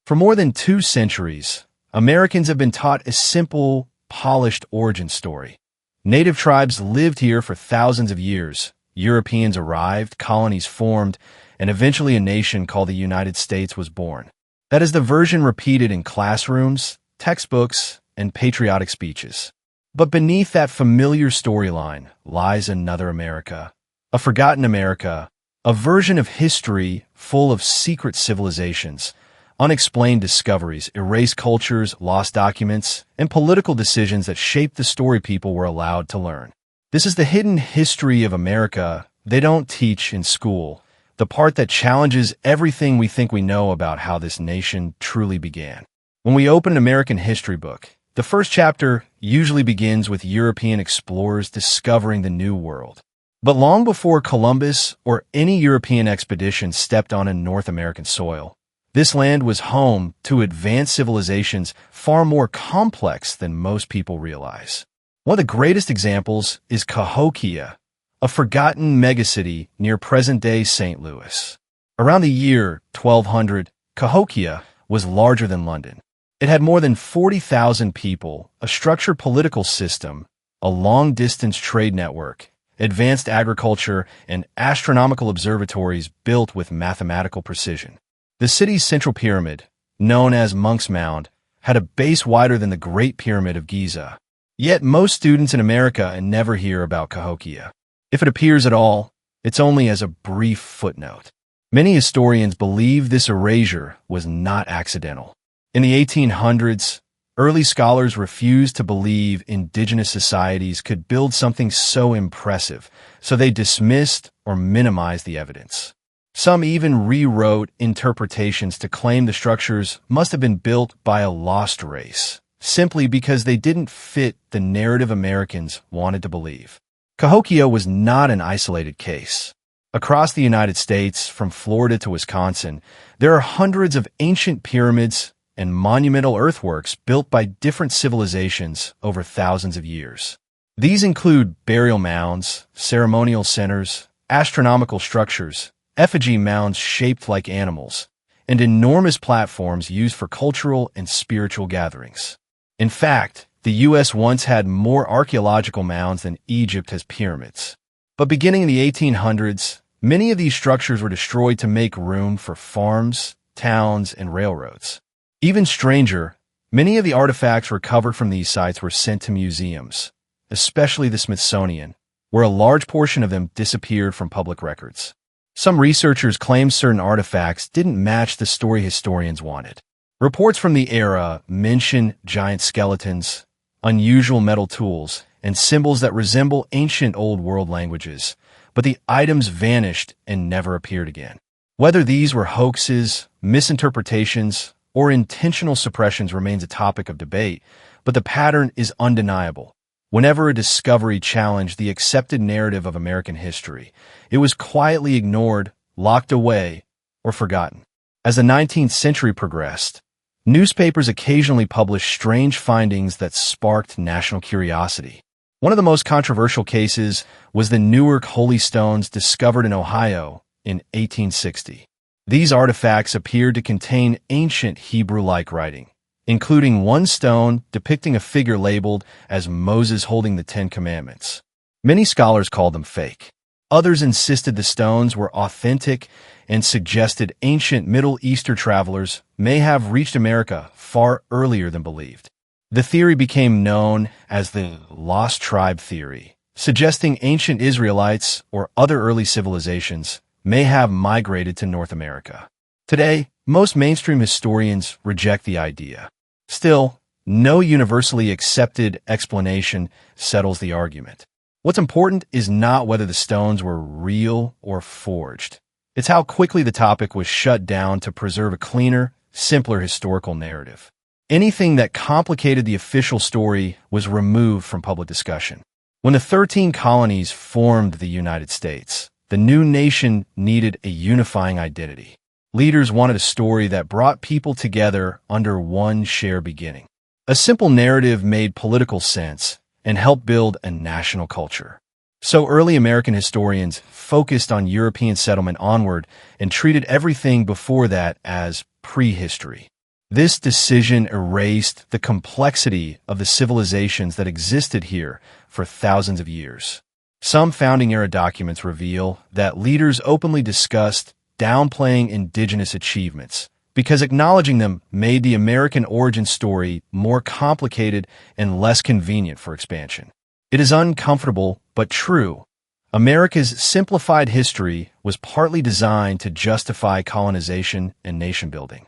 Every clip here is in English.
For more than 2 centuries, Americans have been taught a simple, polished origin story. Native tribes lived here for thousands of years. Europeans arrived, colonies formed, and eventually a nation called the United States was born. That is the version repeated in classrooms, textbooks, and patriotic speeches. But beneath that familiar storyline lies another America, a forgotten America, a version of history full of secret civilizations, unexplained discoveries, erased cultures, lost documents, and political decisions that shaped the story people were allowed to learn. This is the hidden history of America they don't teach in school, the part that challenges everything we think we know about how this nation truly began. When we open an American history book, the first chapter usually begins with European explorers discovering the New World. But long before Columbus or any European expedition stepped on a North American soil, this land was home to advanced civilizations far more complex than most people realize. One of the greatest examples is Cahokia, a forgotten megacity near present-day St. Louis. Around the year 1200, Cahokia was larger than London. It had more than 40,000 people, a structured political system, a long-distance trade network, advanced agriculture, and astronomical observatories built with mathematical precision. The city's central pyramid, known as Monk's Mound, had a base wider than the Great Pyramid of Giza. Yet most students in America never hear about Cahokia. If it appears at all, it's only as a brief footnote. Many historians believe this erasure was not accidental. In the 1800s, early scholars refused to believe indigenous societies could build something so impressive, so they dismissed or minimized the evidence. Some even rewrote interpretations to claim the structures must have been built by a lost race, simply because they didn't fit the narrative Americans wanted to believe. Cahokia was not an isolated case. Across the United States, from Florida to Wisconsin, there are hundreds of ancient pyramids and monumental earthworks built by different civilizations over thousands of years. These include burial mounds, ceremonial centers, astronomical structures, effigy mounds shaped like animals, and enormous platforms used for cultural and spiritual gatherings. In fact, the U.S. once had more archaeological mounds than Egypt has pyramids. But beginning in the 1800s, many of these structures were destroyed to make room for farms, towns, and railroads. Even stranger, many of the artifacts recovered from these sites were sent to museums, especially the Smithsonian, where a large portion of them disappeared from public records. Some researchers claim certain artifacts didn't match the story historians wanted. Reports from the era mention giant skeletons, unusual metal tools, and symbols that resemble ancient Old World languages, but the items vanished and never appeared again. Whether these were hoaxes, misinterpretations, or intentional suppressions remains a topic of debate, but the pattern is undeniable. Whenever a discovery challenged the accepted narrative of American history, it was quietly ignored, locked away, or forgotten. As the 19th century progressed, newspapers occasionally published strange findings that sparked national curiosity. One of the most controversial cases was the Newark Holy Stones discovered in Ohio in 1860. These artifacts appeared to contain ancient Hebrew-like writing, including one stone depicting a figure labeled as Moses holding the Ten Commandments. Many scholars called them fake. Others insisted the stones were authentic and suggested ancient Middle Eastern travelers may have reached America far earlier than believed. The theory became known as the Lost Tribe theory, suggesting ancient Israelites or other early civilizations may have migrated to North America. Today, most mainstream historians reject the idea. Still, no universally accepted explanation settles the argument. What's important is not whether the stones were real or forged. It's how quickly the topic was shut down to preserve a cleaner, simpler historical narrative. Anything that complicated the official story was removed from public discussion. When the 13 colonies formed the United States, the new nation needed a unifying identity. Leaders wanted a story that brought people together under one shared beginning. A simple narrative made political sense and helped build a national culture. So early American historians focused on European settlement onward and treated everything before that as prehistory. This decision erased the complexity of the civilizations that existed here for thousands of years. Some founding-era documents reveal that leaders openly discussed downplaying indigenous achievements because acknowledging them made the American origin story more complicated and less convenient for expansion. It is uncomfortable, but true. America's simplified history was partly designed to justify colonization and nation-building.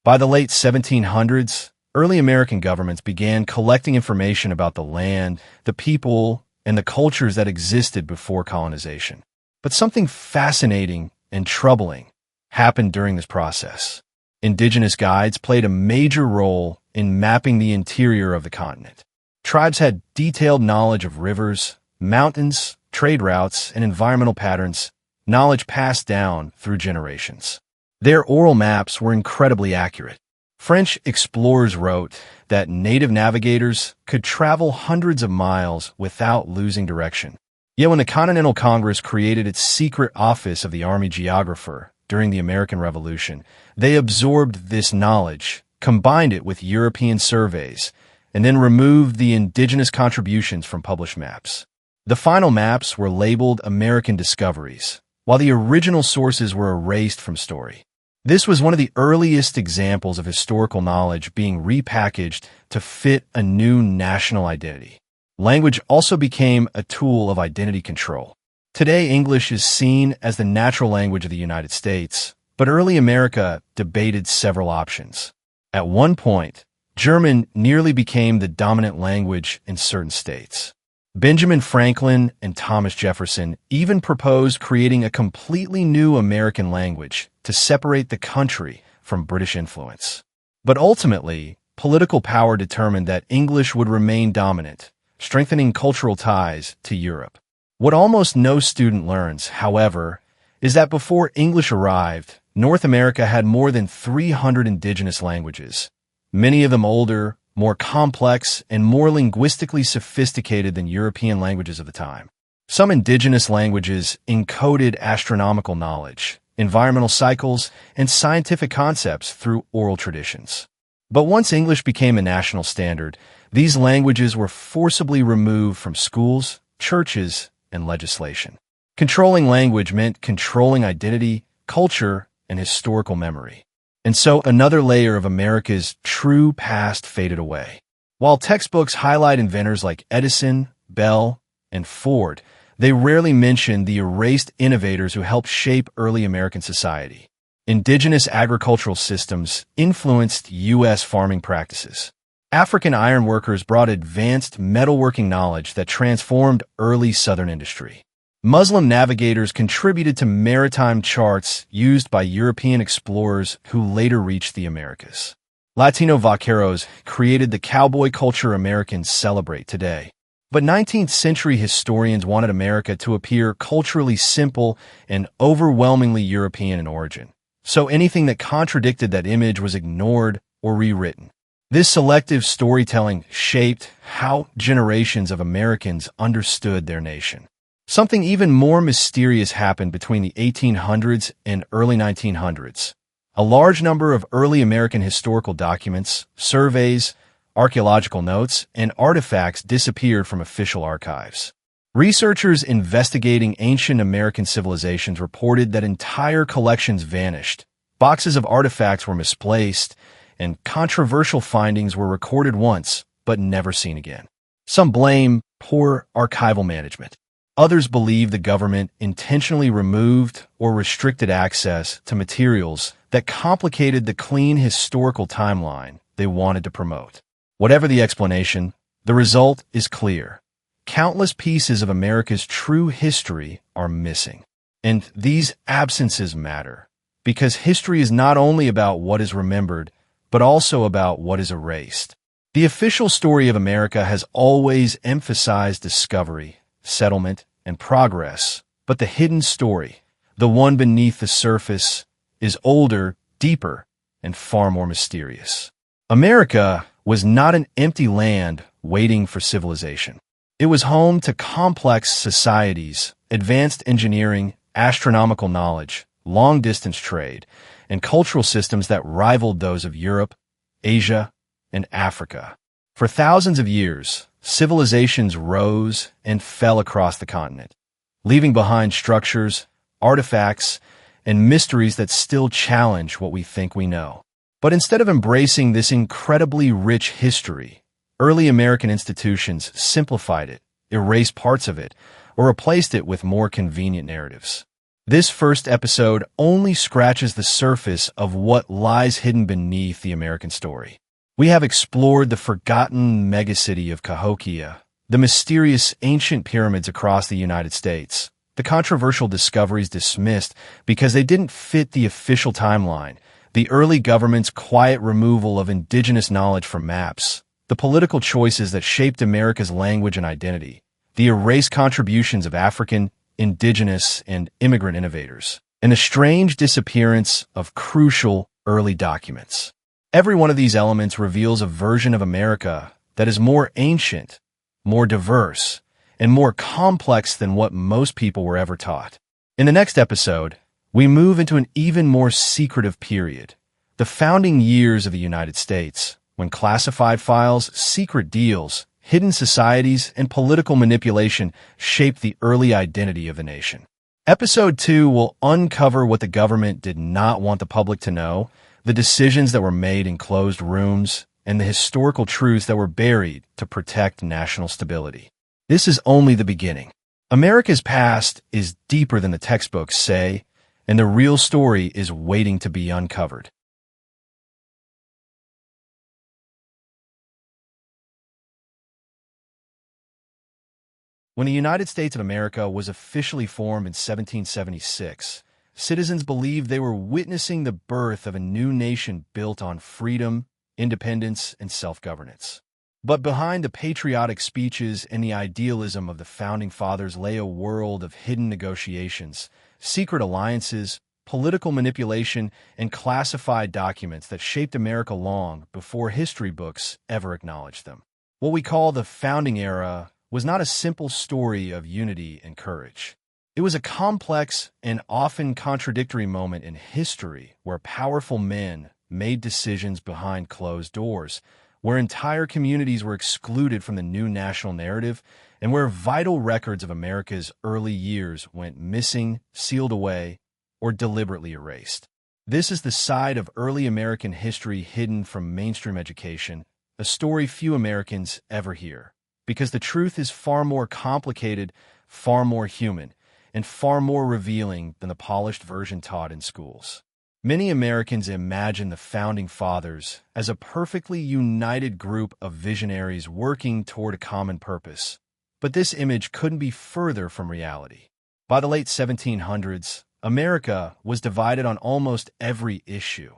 By the late 1700s, early American governments began collecting information about the land, the people, and the cultures that existed before colonization. But something fascinating and troubling happened during this process. Indigenous guides played a major role in mapping the interior of the continent. Tribes had detailed knowledge of rivers, mountains, trade routes, and environmental patterns, knowledge passed down through generations. Their oral maps were incredibly accurate. French explorers wrote that native navigators could travel hundreds of miles without losing direction. Yet when the Continental Congress created its secret office of the Army Geographer during the American Revolution, they absorbed this knowledge, combined it with European surveys, and then removed the indigenous contributions from published maps. The final maps were labeled American Discoveries, while the original sources were erased from story. This was one of the earliest examples of historical knowledge being repackaged to fit a new national identity. Language also became a tool of identity control. Today, English is seen as the natural language of the United States, but early America debated several options. At one point, German nearly became the dominant language in certain states. Benjamin Franklin and Thomas Jefferson even proposed creating a completely new American language to separate the country from British influence. But ultimately, political power determined that English would remain dominant, strengthening cultural ties to Europe. What almost no student learns, however, is that before English arrived, North America had more than 300 indigenous languages, many of them older, more complex, and more linguistically sophisticated than European languages of the time. Some indigenous languages encoded astronomical knowledge, environmental cycles, and scientific concepts through oral traditions. But once English became a national standard, these languages were forcibly removed from schools, churches, and legislation. Controlling language meant controlling identity, culture, and historical memory. And so another layer of America's true past faded away. While textbooks highlight inventors like Edison, Bell, and Ford, they rarely mention the erased innovators who helped shape early American society. Indigenous agricultural systems influenced U.S. farming practices. African ironworkers brought advanced metalworking knowledge that transformed early Southern industry. Muslim navigators contributed to maritime charts used by European explorers who later reached the Americas. Latino vaqueros created the cowboy culture Americans celebrate today. But 19th century historians wanted America to appear culturally simple and overwhelmingly European in origin. So anything that contradicted that image was ignored or rewritten. This selective storytelling shaped how generations of Americans understood their nation. Something even more mysterious happened between the 1800s and early 1900s. A large number of early American historical documents, surveys, archaeological notes, and artifacts disappeared from official archives. Researchers investigating ancient American civilizations reported that entire collections vanished, boxes of artifacts were misplaced, and controversial findings were recorded once, but never seen again. Some blame poor archival management. Others believe the government intentionally removed or restricted access to materials that complicated the clean historical timeline they wanted to promote. Whatever the explanation, the result is clear. Countless pieces of America's true history are missing. And these absences matter, because history is not only about what is remembered, but also about what is erased. The official story of America has always emphasized discovery, settlement, and progress, but the hidden story, the one beneath the surface, is older, deeper, and far more mysterious. America was not an empty land waiting for civilization. It was home to complex societies, advanced engineering, astronomical knowledge, long-distance trade, and cultural systems that rivaled those of Europe, Asia, and Africa. For thousands of years, civilizations rose and fell across the continent, leaving behind structures, artifacts, and mysteries that still challenge what we think we know. But instead of embracing this incredibly rich history, early American institutions simplified it, erased parts of it, or replaced it with more convenient narratives. This first episode only scratches the surface of what lies hidden beneath the American story. We have explored the forgotten megacity of Cahokia, the mysterious ancient pyramids across the United States, the controversial discoveries dismissed because they didn't fit the official timeline, the early government's quiet removal of indigenous knowledge from maps, the political choices that shaped America's language and identity, the erased contributions of African, indigenous, and immigrant innovators, and the strange disappearance of crucial early documents. Every one of these elements reveals a version of America that is more ancient, more diverse, and more complex than what most people were ever taught. In the next episode, we move into an even more secretive period, the founding years of the United States, when classified files, secret deals, hidden societies, and political manipulation shaped the early identity of the nation. Episode 2 will uncover what the government did not want the public to know, the decisions that were made in closed rooms, and the historical truths that were buried to protect national stability. This is only the beginning. America's past is deeper than the textbooks say, and the real story is waiting to be uncovered. When the United States of America was officially formed in 1776, citizens believed they were witnessing the birth of a new nation built on freedom, independence, and self-governance. But behind the patriotic speeches and the idealism of the Founding Fathers lay a world of hidden negotiations, secret alliances, political manipulation, and classified documents that shaped America long before history books ever acknowledged them. What we call the Founding Era was not a simple story of unity and courage. It was a complex and often contradictory moment in history where powerful men made decisions behind closed doors, where entire communities were excluded from the new national narrative, and where vital records of America's early years went missing, sealed away, or deliberately erased. This is the side of early American history hidden from mainstream education, a story few Americans ever hear, because the truth is far more complicated, far more human, and far more revealing than the polished version taught in schools. Many Americans imagine the Founding Fathers as a perfectly united group of visionaries working toward a common purpose, but this image couldn't be further from reality. By the late 1700s, America was divided on almost every issue: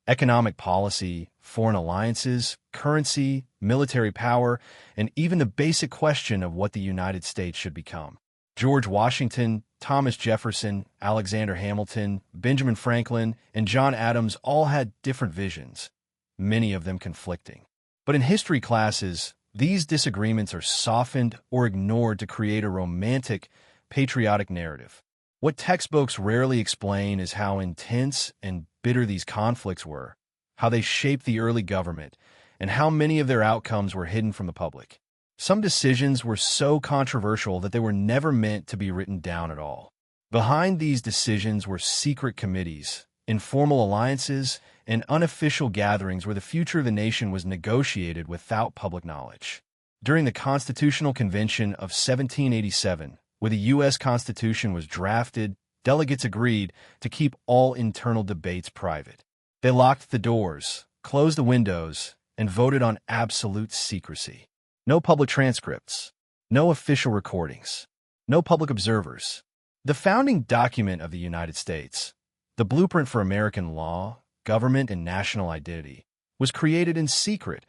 economic policy, foreign alliances, currency, military power, and even the basic question of what the United States should become. George Washington, Thomas Jefferson, Alexander Hamilton, Benjamin Franklin, and John Adams all had different visions, many of them conflicting. But in history classes, these disagreements are softened or ignored to create a romantic, patriotic narrative. What textbooks rarely explain is how intense and bitter these conflicts were, how they shaped the early government, and how many of their outcomes were hidden from the public. Some decisions were so controversial that they were never meant to be written down at all. Behind these decisions were secret committees, informal alliances, and unofficial gatherings where the future of the nation was negotiated without public knowledge. During the Constitutional Convention of 1787, where the U.S. Constitution was drafted, delegates agreed to keep all internal debates private. They locked the doors, closed the windows, and voted on absolute secrecy. No public transcripts, no official recordings, no public observers. The founding document of the United States, the blueprint for American law, government, and national identity, was created in secret,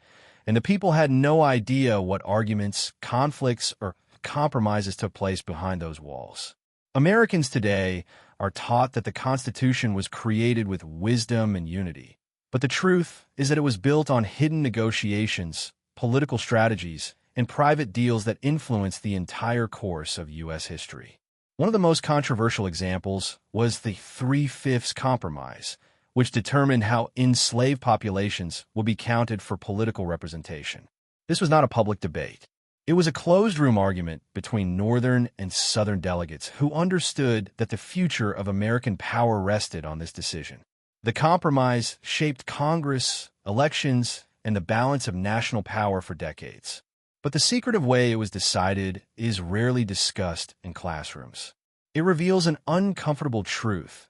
and the people had no idea what arguments, conflicts, or compromises took place behind those walls. Americans today are taught that the Constitution was created with wisdom and unity, but the truth is that it was built on hidden negotiations, political strategies, and private deals that influenced the entire course of U.S. history. One of the most controversial examples was the Three-Fifths Compromise, which determined how enslaved populations would be counted for political representation. This was not a public debate. It was a closed-room argument between Northern and Southern delegates who understood that the future of American power rested on this decision. The compromise shaped Congress, elections, and the balance of national power for decades. But the secretive way it was decided is rarely discussed in classrooms. It reveals an uncomfortable truth.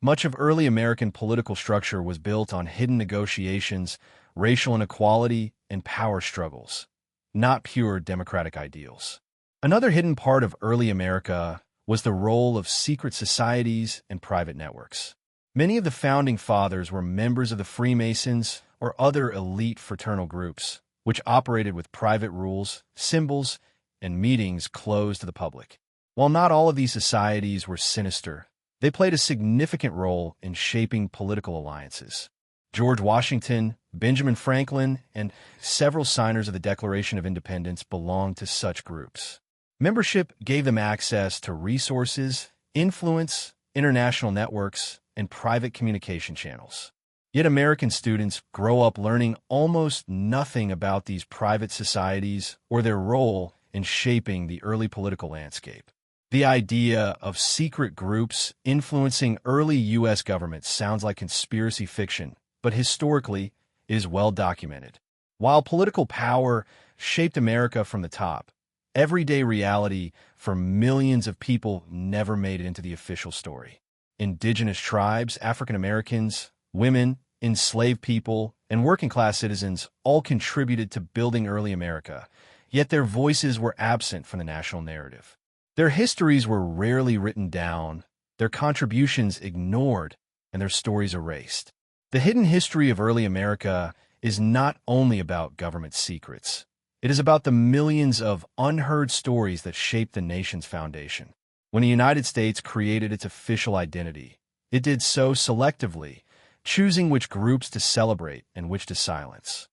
Much of early American political structure was built on hidden negotiations, racial inequality, and power struggles, not pure democratic ideals. Another hidden part of early America was the role of secret societies and private networks. Many of the founding fathers were members of the Freemasons or other elite fraternal groups, which operated with private rules, symbols, and meetings closed to the public. While not all of these societies were sinister, they played a significant role in shaping political alliances. George Washington, Benjamin Franklin, and several signers of the Declaration of Independence belonged to such groups. Membership gave them access to resources, influence, international networks, and private communication channels. Yet American students grow up learning almost nothing about these private societies or their role in shaping the early political landscape. The idea of secret groups influencing early U.S. government sounds like conspiracy fiction, but historically it is well documented. While political power shaped America from the top, everyday reality for millions of people never made it into the official story. Indigenous tribes, African Americans, women, enslaved people, and working-class citizens all contributed to building early America, yet their voices were absent from the national narrative. Their histories were rarely written down, their contributions ignored, and their stories erased. The hidden history of early America is not only about government secrets. It is about the millions of unheard stories that shaped the nation's foundation. When the United States created its official identity, it did so selectively, choosing which groups to celebrate and which to silence.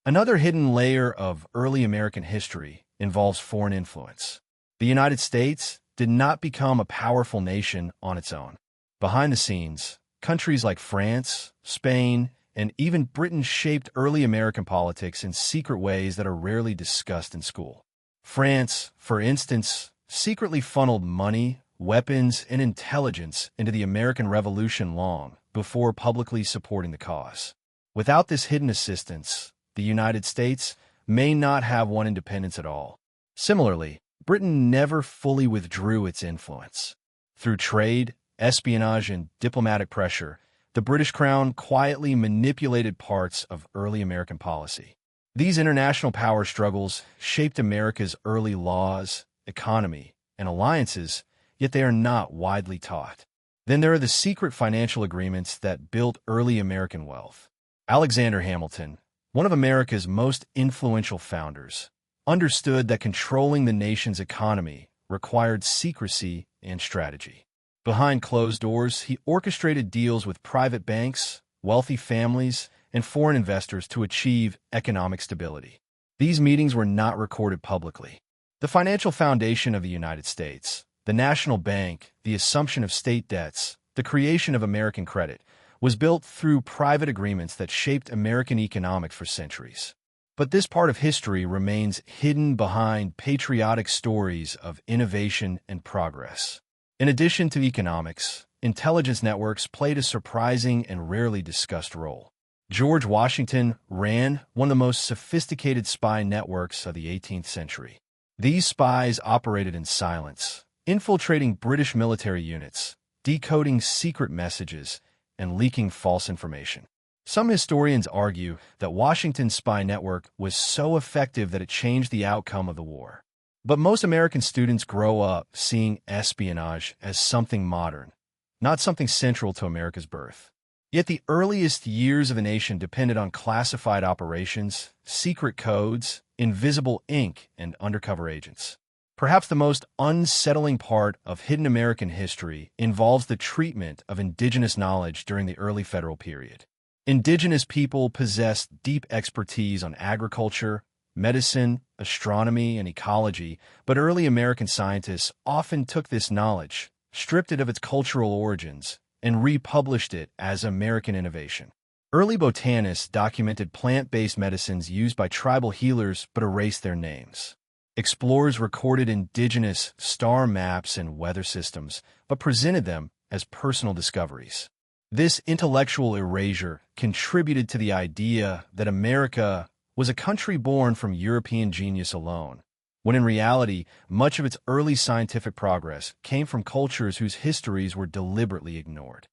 Another hidden layer of early American history involves foreign influence. The United States did not become a powerful nation on its own. Behind the scenes, countries like France, Spain, and even Britain shaped early American politics in secret ways that are rarely discussed in school. France, for instance, secretly funneled money, weapons, and intelligence into the American Revolution long before publicly supporting the cause. Without this hidden assistance, the United States may not have won independence at all. Similarly, Britain never fully withdrew its influence. Through trade, espionage, and diplomatic pressure, the British Crown quietly manipulated parts of early American policy. These international power struggles shaped America's early laws, economy, and alliances, yet they are not widely taught. Then there are the secret financial agreements that built early American wealth. Alexander Hamilton, one of America's most influential founders, understood that controlling the nation's economy required secrecy and strategy. Behind closed doors, he orchestrated deals with private banks, wealthy families, and foreign investors to achieve economic stability. These meetings were not recorded publicly. The financial foundation of the United States, the National Bank, the assumption of state debts, the creation of American credit, was built through private agreements that shaped American economics for centuries. But this part of history remains hidden behind patriotic stories of innovation and progress. In addition to economics, intelligence networks played a surprising and rarely discussed role. George Washington ran one of the most sophisticated spy networks of the 18th century. These spies operated in silence, infiltrating British military units, decoding secret messages, and leaking false information. Some historians argue that Washington's spy network was so effective that it changed the outcome of the war. But most American students grow up seeing espionage as something modern, not something central to America's birth. Yet the earliest years of the nation depended on classified operations, secret codes, invisible ink, and undercover agents. Perhaps the most unsettling part of hidden American history involves the treatment of indigenous knowledge during the early federal period. Indigenous people possessed deep expertise on agriculture, medicine, astronomy, and ecology, but early American scientists often took this knowledge, stripped it of its cultural origins, and republished it as American innovation. Early botanists documented plant-based medicines used by tribal healers but erased their names. Explorers recorded indigenous star maps and weather systems, but presented them as personal discoveries. This intellectual erasure contributed to the idea that America was a country born from European genius alone, when in reality, much of its early scientific progress came from cultures whose histories were deliberately ignored.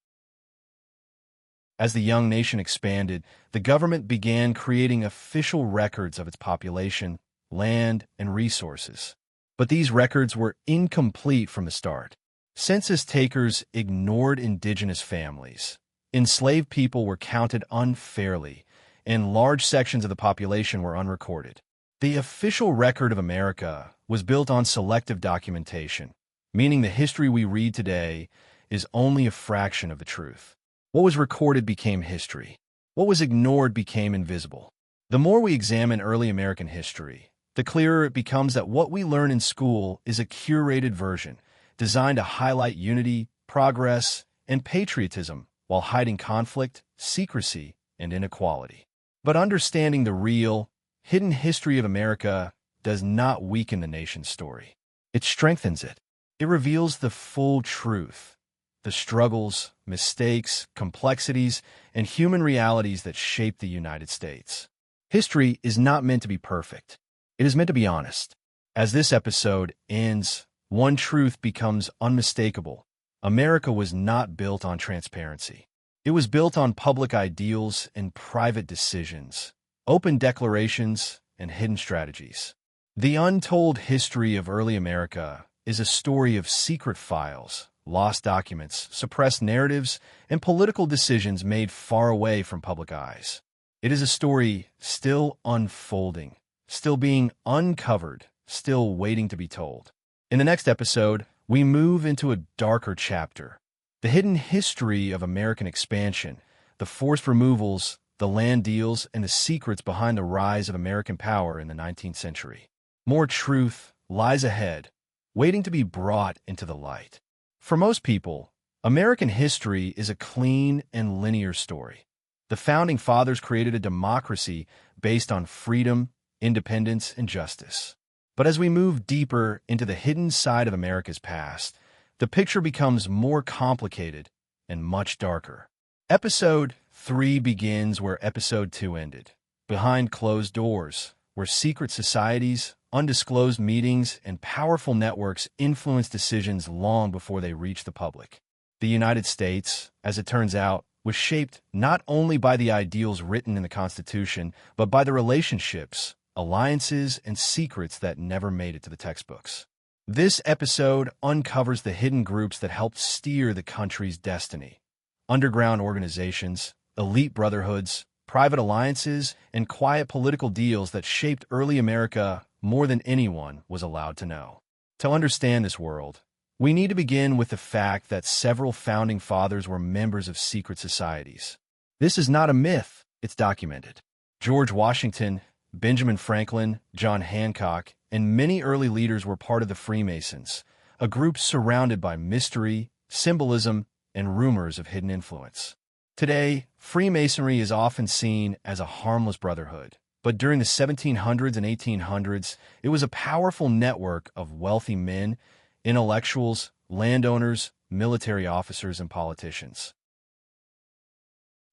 As the young nation expanded, the government began creating official records of its population, land, and resources. But these records were incomplete from the start. Census takers ignored indigenous families. Enslaved people were counted unfairly, and large sections of the population were unrecorded. The official record of America was built on selective documentation, meaning the history we read today is only a fraction of the truth. What was recorded became history. What was ignored became invisible. The more we examine early American history, the clearer it becomes that what we learn in school is a curated version, designed to highlight unity, progress, and patriotism while hiding conflict, secrecy, and inequality. But understanding the real, hidden history of America does not weaken the nation's story. It strengthens it. It reveals the full truth, the struggles, mistakes, complexities, and human realities that shape the United States. History is not meant to be perfect. It is meant to be honest. As this episode ends, one truth becomes unmistakable. America was not built on transparency. It was built on public ideals and private decisions, open declarations, and hidden strategies. The untold history of early America is a story of secret files, lost documents, suppressed narratives, and political decisions made far away from public eyes. It is a story still unfolding, still being uncovered, still waiting to be told. In the next episode, we move into a darker chapter, the hidden history of American expansion, the forced removals, the land deals, and the secrets behind the rise of American power in the 19th century. More truth lies ahead, waiting to be brought into the light. For most people, American history is a clean and linear story. The Founding Fathers created a democracy based on freedom, independence, and justice. But as we move deeper into the hidden side of America's past, the picture becomes more complicated and much darker. Episode 3 begins where Episode 2 ended, behind closed doors, where secret societies, undisclosed meetings, and powerful networks influence decisions long before they reach the public. The United States, as it turns out, was shaped not only by the ideals written in the Constitution, but by the relationships, alliances, and secrets that never made it to the textbooks. This episode uncovers the hidden groups that helped steer the country's destiny. Underground organizations, elite brotherhoods, private alliances, and quiet political deals that shaped early America more than anyone was allowed to know. To understand this world, we need to begin with the fact that several founding fathers were members of secret societies. This is not a myth, it's documented. George Washington, Benjamin Franklin, John Hancock, and many early leaders were part of the Freemasons, a group surrounded by mystery, symbolism, and rumors of hidden influence. Today, Freemasonry is often seen as a harmless brotherhood, but during the 1700s and 1800s, it was a powerful network of wealthy men, intellectuals, landowners, military officers, and politicians.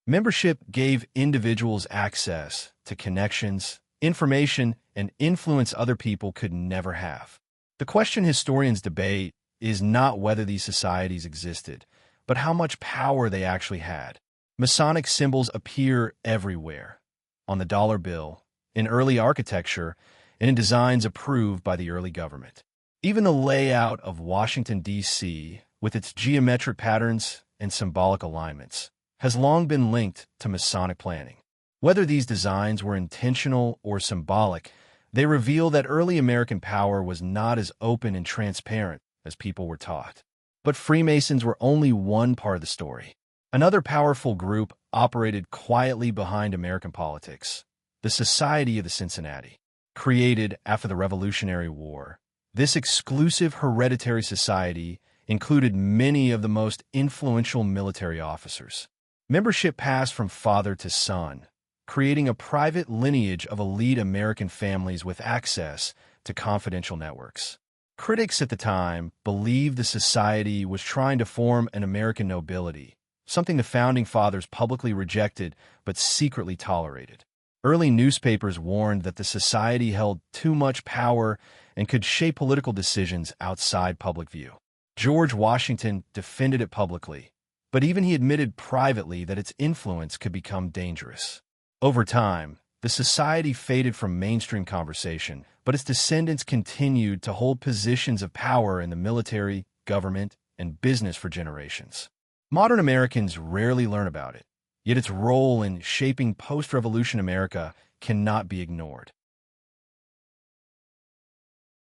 Membership gave individuals access to connections, information, and influence other people could never have. The question historians debate is not whether these societies existed, but how much power they actually had. Masonic symbols appear everywhere, on the dollar bill, in early architecture, and in designs approved by the early government. Even the layout of Washington, D.C., with its geometric patterns and symbolic alignments, has long been linked to Masonic planning. Whether these designs were intentional or symbolic, they reveal that early American power was not as open and transparent as people were taught. But Freemasons were only one part of the story. Another powerful group operated quietly behind American politics, the Society of the Cincinnati. created after the Revolutionary War. This exclusive hereditary society included many of the most influential military officers. Membership passed from father to son, creating a private lineage of elite American families with access to confidential networks. Critics at the time believed the society was trying to form an American nobility, something the Founding Fathers publicly rejected but secretly tolerated. Early newspapers warned that the society held too much power and could shape political decisions outside public view. George Washington defended it publicly, but even he admitted privately that its influence could become dangerous. Over time, the society faded from mainstream conversation, but its descendants continued to hold positions of power in the military, government, and business for generations. Modern Americans rarely learn about it, yet its role in shaping post-revolution America cannot be ignored.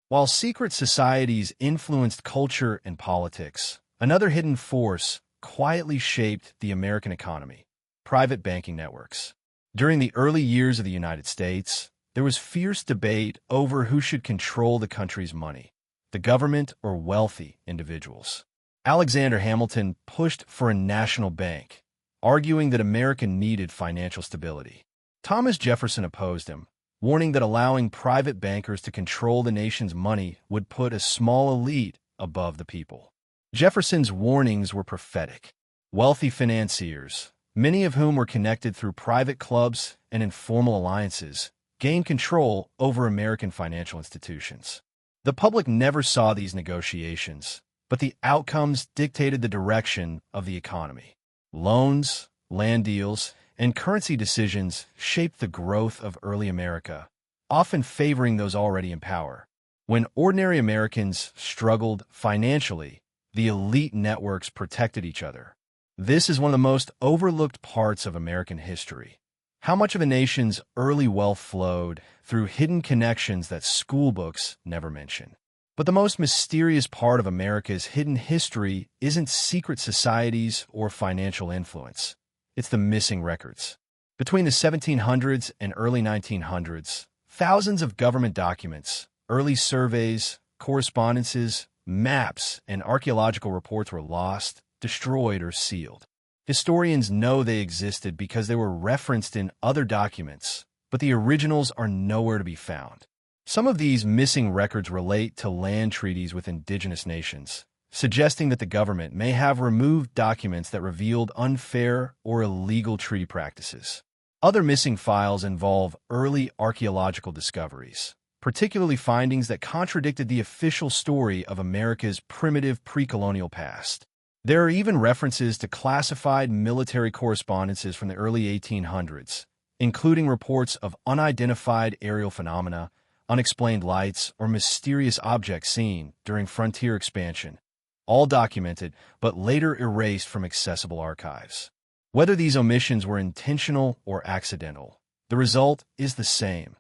While secret societies influenced culture and politics, another hidden force quietly shaped the American economy: private banking networks. During the early years of the United States, there was fierce debate over who should control the country's money, the government or wealthy individuals. Alexander Hamilton pushed for a national bank, arguing that America needed financial stability. Thomas Jefferson opposed him, warning that allowing private bankers to control the nation's money would put a small elite above the people. Jefferson's warnings were prophetic. Wealthy financiers, many of whom were connected through private clubs and informal alliances, gained control over American financial institutions. The public never saw these negotiations, but the outcomes dictated the direction of the economy. Loans, land deals, and currency decisions shaped the growth of early America, often favoring those already in power. When ordinary Americans struggled financially, the elite networks protected each other. This is one of the most overlooked parts of American history. How much of a nation's early wealth flowed through hidden connections that school books never mention. But the most mysterious part of America's hidden history isn't secret societies or financial influence. It's the missing records. Between the 1700s and early 1900s, thousands of government documents, early surveys, correspondences, maps, and archaeological reports were lost, destroyed, or sealed. Historians know they existed because they were referenced in other documents, but the originals are nowhere to be found. Some of these missing records relate to land treaties with indigenous nations, suggesting that the government may have removed documents that revealed unfair or illegal treaty practices. Other missing files involve early archaeological discoveries, particularly findings that contradicted the official story of America's primitive pre-colonial past. There are even references to classified military correspondences from the early 1800s, including reports of unidentified aerial phenomena, unexplained lights, or mysterious objects seen during frontier expansion, all documented but later erased from accessible archives. Whether these omissions were intentional or accidental, the result is the same.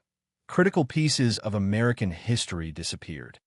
Critical pieces of American history disappeared.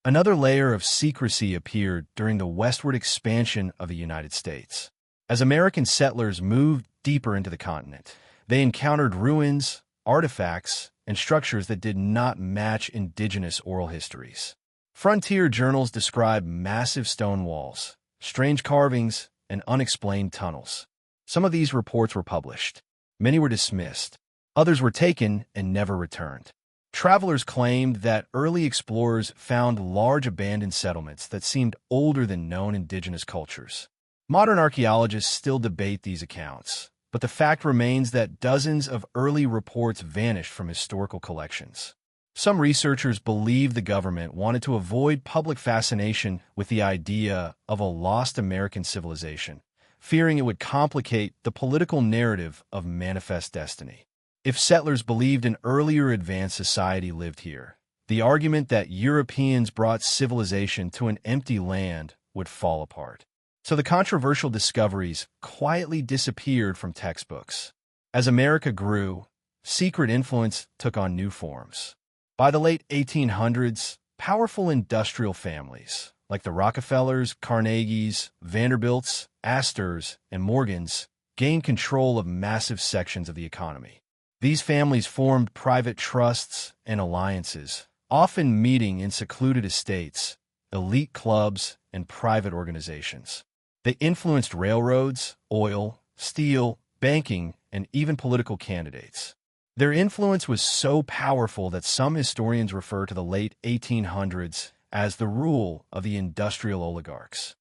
Another layer of secrecy appeared during the westward expansion of the United States. As American settlers moved deeper into the continent, they encountered ruins, artifacts, and structures that did not match indigenous oral histories. Frontier journals describe massive stone walls, strange carvings, and unexplained tunnels. Some of these reports were published. Many were dismissed. Others were taken and never returned. Travelers claimed that early explorers found large abandoned settlements that seemed older than known indigenous cultures. Modern archaeologists still debate these accounts, but the fact remains that dozens of early reports vanished from historical collections. Some researchers believe the government wanted to avoid public fascination with the idea of a lost American civilization, fearing it would complicate the political narrative of manifest destiny. If settlers believed an earlier advanced society lived here, the argument that Europeans brought civilization to an empty land would fall apart. So the controversial discoveries quietly disappeared from textbooks. As America grew, secret influence took on new forms. By the late 1800s, powerful industrial families, like the Rockefellers, Carnegies, Vanderbilts, Astors, and Morgans, gained control of massive sections of the economy. These families formed private trusts and alliances, often meeting in secluded estates, elite clubs, and private organizations. They influenced railroads, oil, steel, banking, and even political candidates. Their influence was so powerful that some historians refer to the late 1800s as the rule of the industrial oligarchs.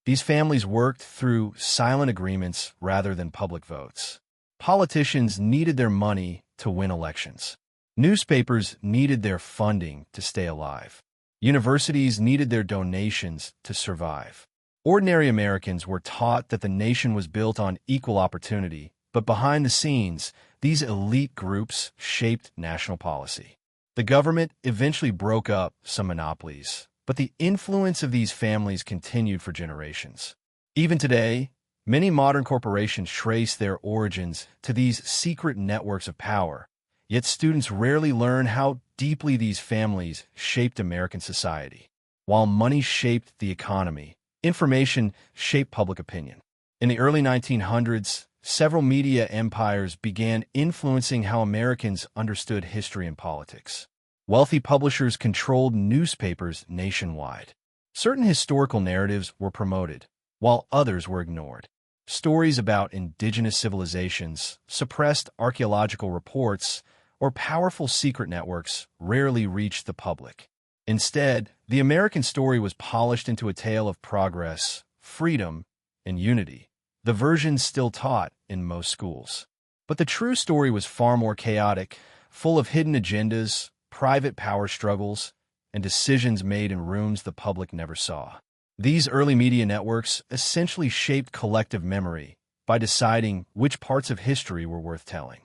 These families worked through silent agreements rather than public votes. Politicians needed their money to win elections. Newspapers needed their funding to stay alive. Universities needed their donations to survive. Ordinary Americans were taught that the nation was built on equal opportunity, but behind the scenes, these elite groups shaped national policy. The government eventually broke up some monopolies, but the influence of these families continued for generations. Even today, many modern corporations trace their origins to these secret networks of power, yet students rarely learn how deeply these families shaped American society. While money shaped the economy, information shaped public opinion. In the early 1900s, several media empires began influencing how Americans understood history and politics. Wealthy publishers controlled newspapers nationwide. Certain historical narratives were promoted, while others were ignored. Stories about indigenous civilizations, suppressed archaeological reports, or powerful secret networks rarely reached the public. Instead, the American story was polished into a tale of progress, freedom, and unity, the version still taught in most schools. But the true story was far more chaotic, full of hidden agendas, private power struggles, and decisions made in rooms the public never saw. These early media networks essentially shaped collective memory by deciding which parts of history were worth telling.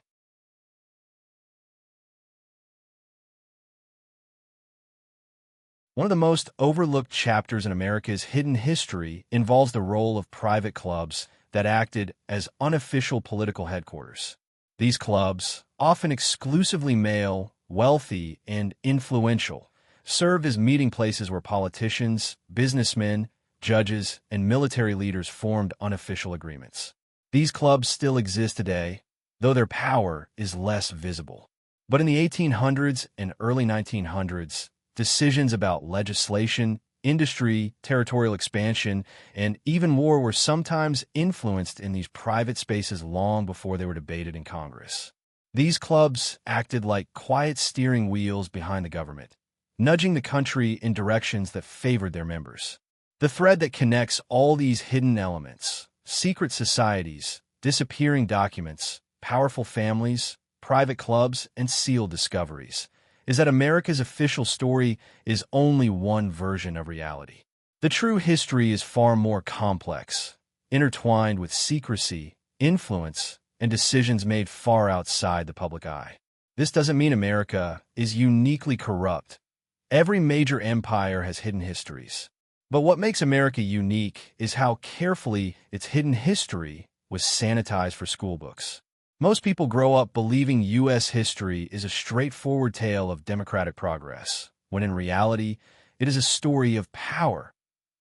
One of the most overlooked chapters in America's hidden history involves the role of private clubs that acted as unofficial political headquarters. These clubs, often exclusively male, wealthy, and influential, served as meeting places where politicians, businessmen, judges, and military leaders formed unofficial agreements. These clubs still exist today, though their power is less visible. But in the 1800s and early 1900s, decisions about legislation, industry, territorial expansion, and even war were sometimes influenced in these private spaces long before they were debated in Congress. These clubs acted like quiet steering wheels behind the government, nudging the country in directions that favored their members. The thread that connects all these hidden elements, secret societies, disappearing documents, powerful families, private clubs, and sealed discoveries, is that America's official story is only one version of reality. The true history is far more complex, intertwined with secrecy, influence, and decisions made far outside the public eye. This doesn't mean America is uniquely corrupt. Every major empire has hidden histories. But what makes America unique is how carefully its hidden history was sanitized for schoolbooks. Most people grow up believing U.S. history is a straightforward tale of democratic progress, when in reality, it is a story of power.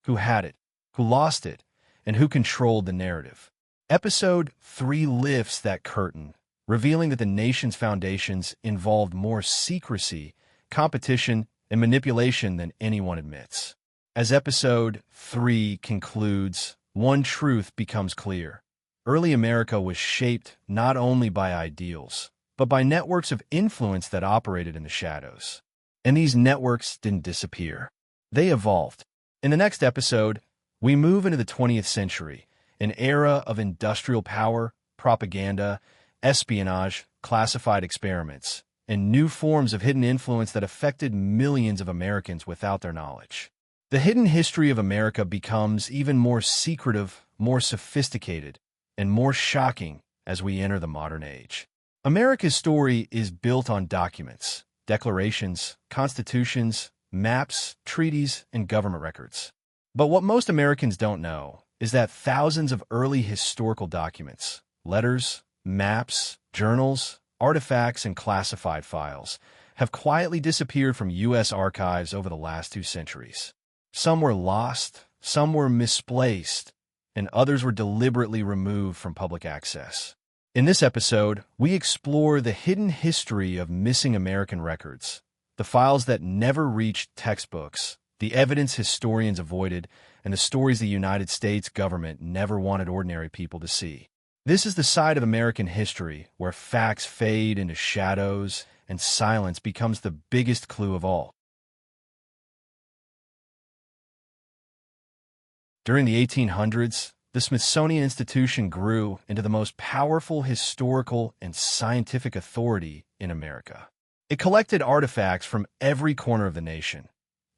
Who had it, who lost it, and who controlled the narrative. Episode 3 lifts that curtain, revealing that the nation's foundations involved more secrecy, competition, and manipulation than anyone admits. As Episode 3 concludes, one truth becomes clear. Early America was shaped not only by ideals, but by networks of influence that operated in the shadows. And these networks didn't disappear. They evolved. In the next episode, we move into the 20th century, an era of industrial power, propaganda, espionage, classified experiments, and new forms of hidden influence that affected millions of Americans without their knowledge. The hidden history of America becomes even more secretive, more sophisticated, and more shocking as we enter the modern age. America's story is built on documents, declarations, constitutions, maps, treaties, and government records. But what most Americans don't know is that thousands of early historical documents, letters, maps, journals, artifacts, and classified files have quietly disappeared from U.S. archives over the last 2 centuries. Some were lost, some were misplaced, and others were deliberately removed from public access. In this episode, we explore the hidden history of missing American records, the files that never reached textbooks, the evidence historians avoided, and the stories the United States government never wanted ordinary people to see. This is the side of American history where facts fade into shadows and silence becomes the biggest clue of all. During the 1800s, the Smithsonian Institution grew into the most powerful historical and scientific authority in America. It collected artifacts from every corner of the nation: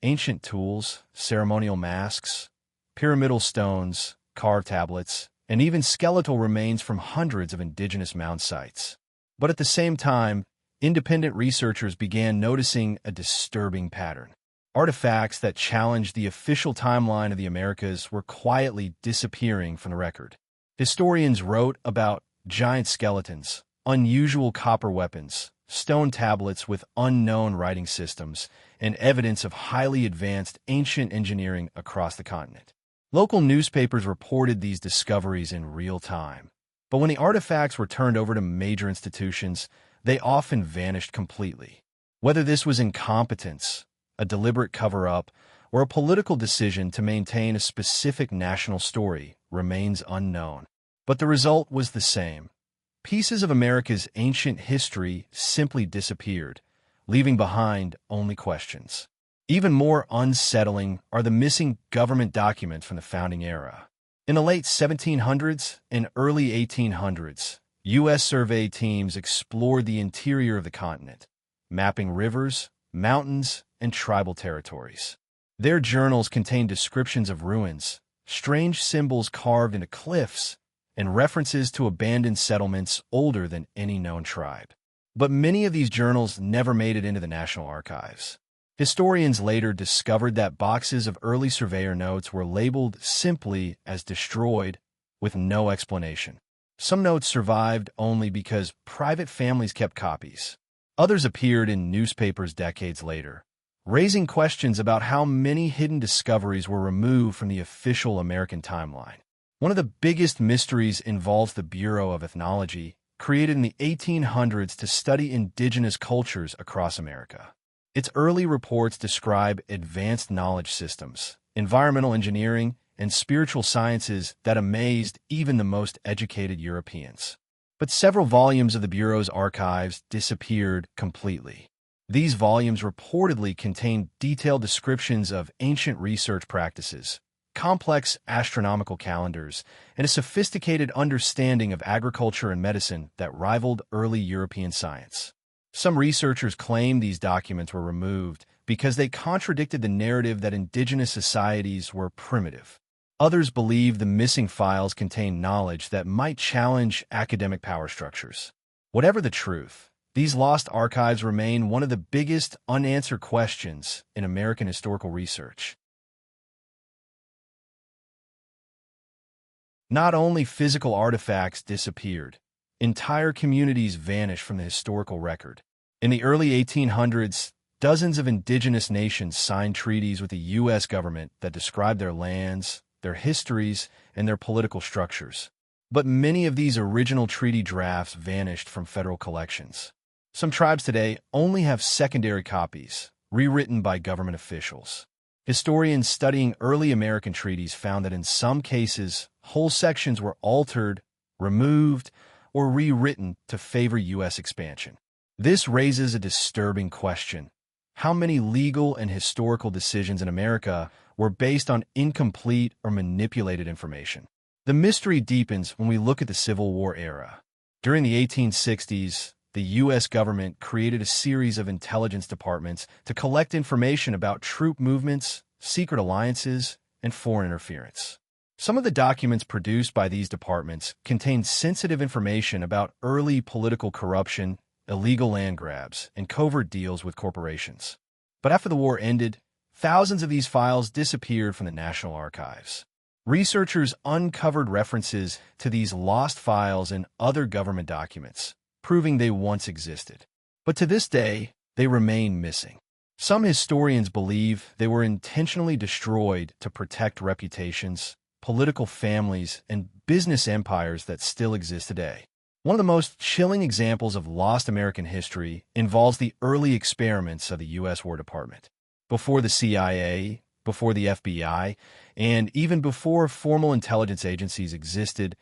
ancient tools, ceremonial masks, pyramidal stones, carved tablets, and even skeletal remains from hundreds of indigenous mound sites. But at the same time, independent researchers began noticing a disturbing pattern. Artifacts that challenged the official timeline of the Americas were quietly disappearing from the record. Historians wrote about giant skeletons, unusual copper weapons, stone tablets with unknown writing systems, and evidence of highly advanced ancient engineering across the continent. Local newspapers reported these discoveries in real time. But when the artifacts were turned over to major institutions, they often vanished completely. Whether this was incompetence, a deliberate cover-up, or a political decision to maintain a specific national story remains unknown. But the result was the same. Pieces of America's ancient history simply disappeared, leaving behind only questions. Even more unsettling are the missing government documents from the founding era. In the late 1700s and early 1800s, U.S. survey teams explored the interior of the continent, mapping rivers, mountains, and tribal territories. Their journals contained descriptions of ruins, strange symbols carved into cliffs, and references to abandoned settlements older than any known tribe. But many of these journals never made it into the National Archives. Historians later discovered that boxes of early surveyor notes were labeled simply as destroyed, with no explanation. Some notes survived only because private families kept copies. Others appeared in newspapers decades later, raising questions about how many hidden discoveries were removed from the official American timeline. One of the biggest mysteries involves the Bureau of Ethnology, created in the 1800s to study indigenous cultures across America. Its early reports describe advanced knowledge systems, environmental engineering, and spiritual sciences that amazed even the most educated Europeans. But several volumes of the Bureau's archives disappeared completely. These volumes reportedly contained detailed descriptions of ancient research practices, complex astronomical calendars, and a sophisticated understanding of agriculture and medicine that rivaled early European science. Some researchers claim these documents were removed because they contradicted the narrative that indigenous societies were primitive. Others believe the missing files contain knowledge that might challenge academic power structures. Whatever the truth, these lost archives remain one of the biggest unanswered questions in American historical research. Not only physical artifacts disappeared, entire communities vanished from the historical record. In the early 1800s, dozens of indigenous nations signed treaties with the U.S. government that described their lands, their histories, and their political structures. But many of these original treaty drafts vanished from federal collections. Some tribes today only have secondary copies, rewritten by government officials. Historians studying early American treaties found that in some cases, whole sections were altered, removed, or rewritten to favor U.S. expansion. This raises a disturbing question. How many legal and historical decisions in America were based on incomplete or manipulated information? The mystery deepens when we look at the Civil War era. During the 1860s, the U.S. government created a series of intelligence departments to collect information about troop movements, secret alliances, and foreign interference. Some of the documents produced by these departments contained sensitive information about early political corruption, illegal land grabs, and covert deals with corporations. But after the war ended, thousands of these files disappeared from the National Archives. Researchers uncovered references to these lost files in other government documents, proving they once existed. But to this day, they remain missing. Some historians believe they were intentionally destroyed to protect reputations, political families, and business empires that still exist today. One of the most chilling examples of lost American history involves the early experiments of the U.S. War Department. Before the CIA, before the FBI, and even before formal intelligence agencies existed,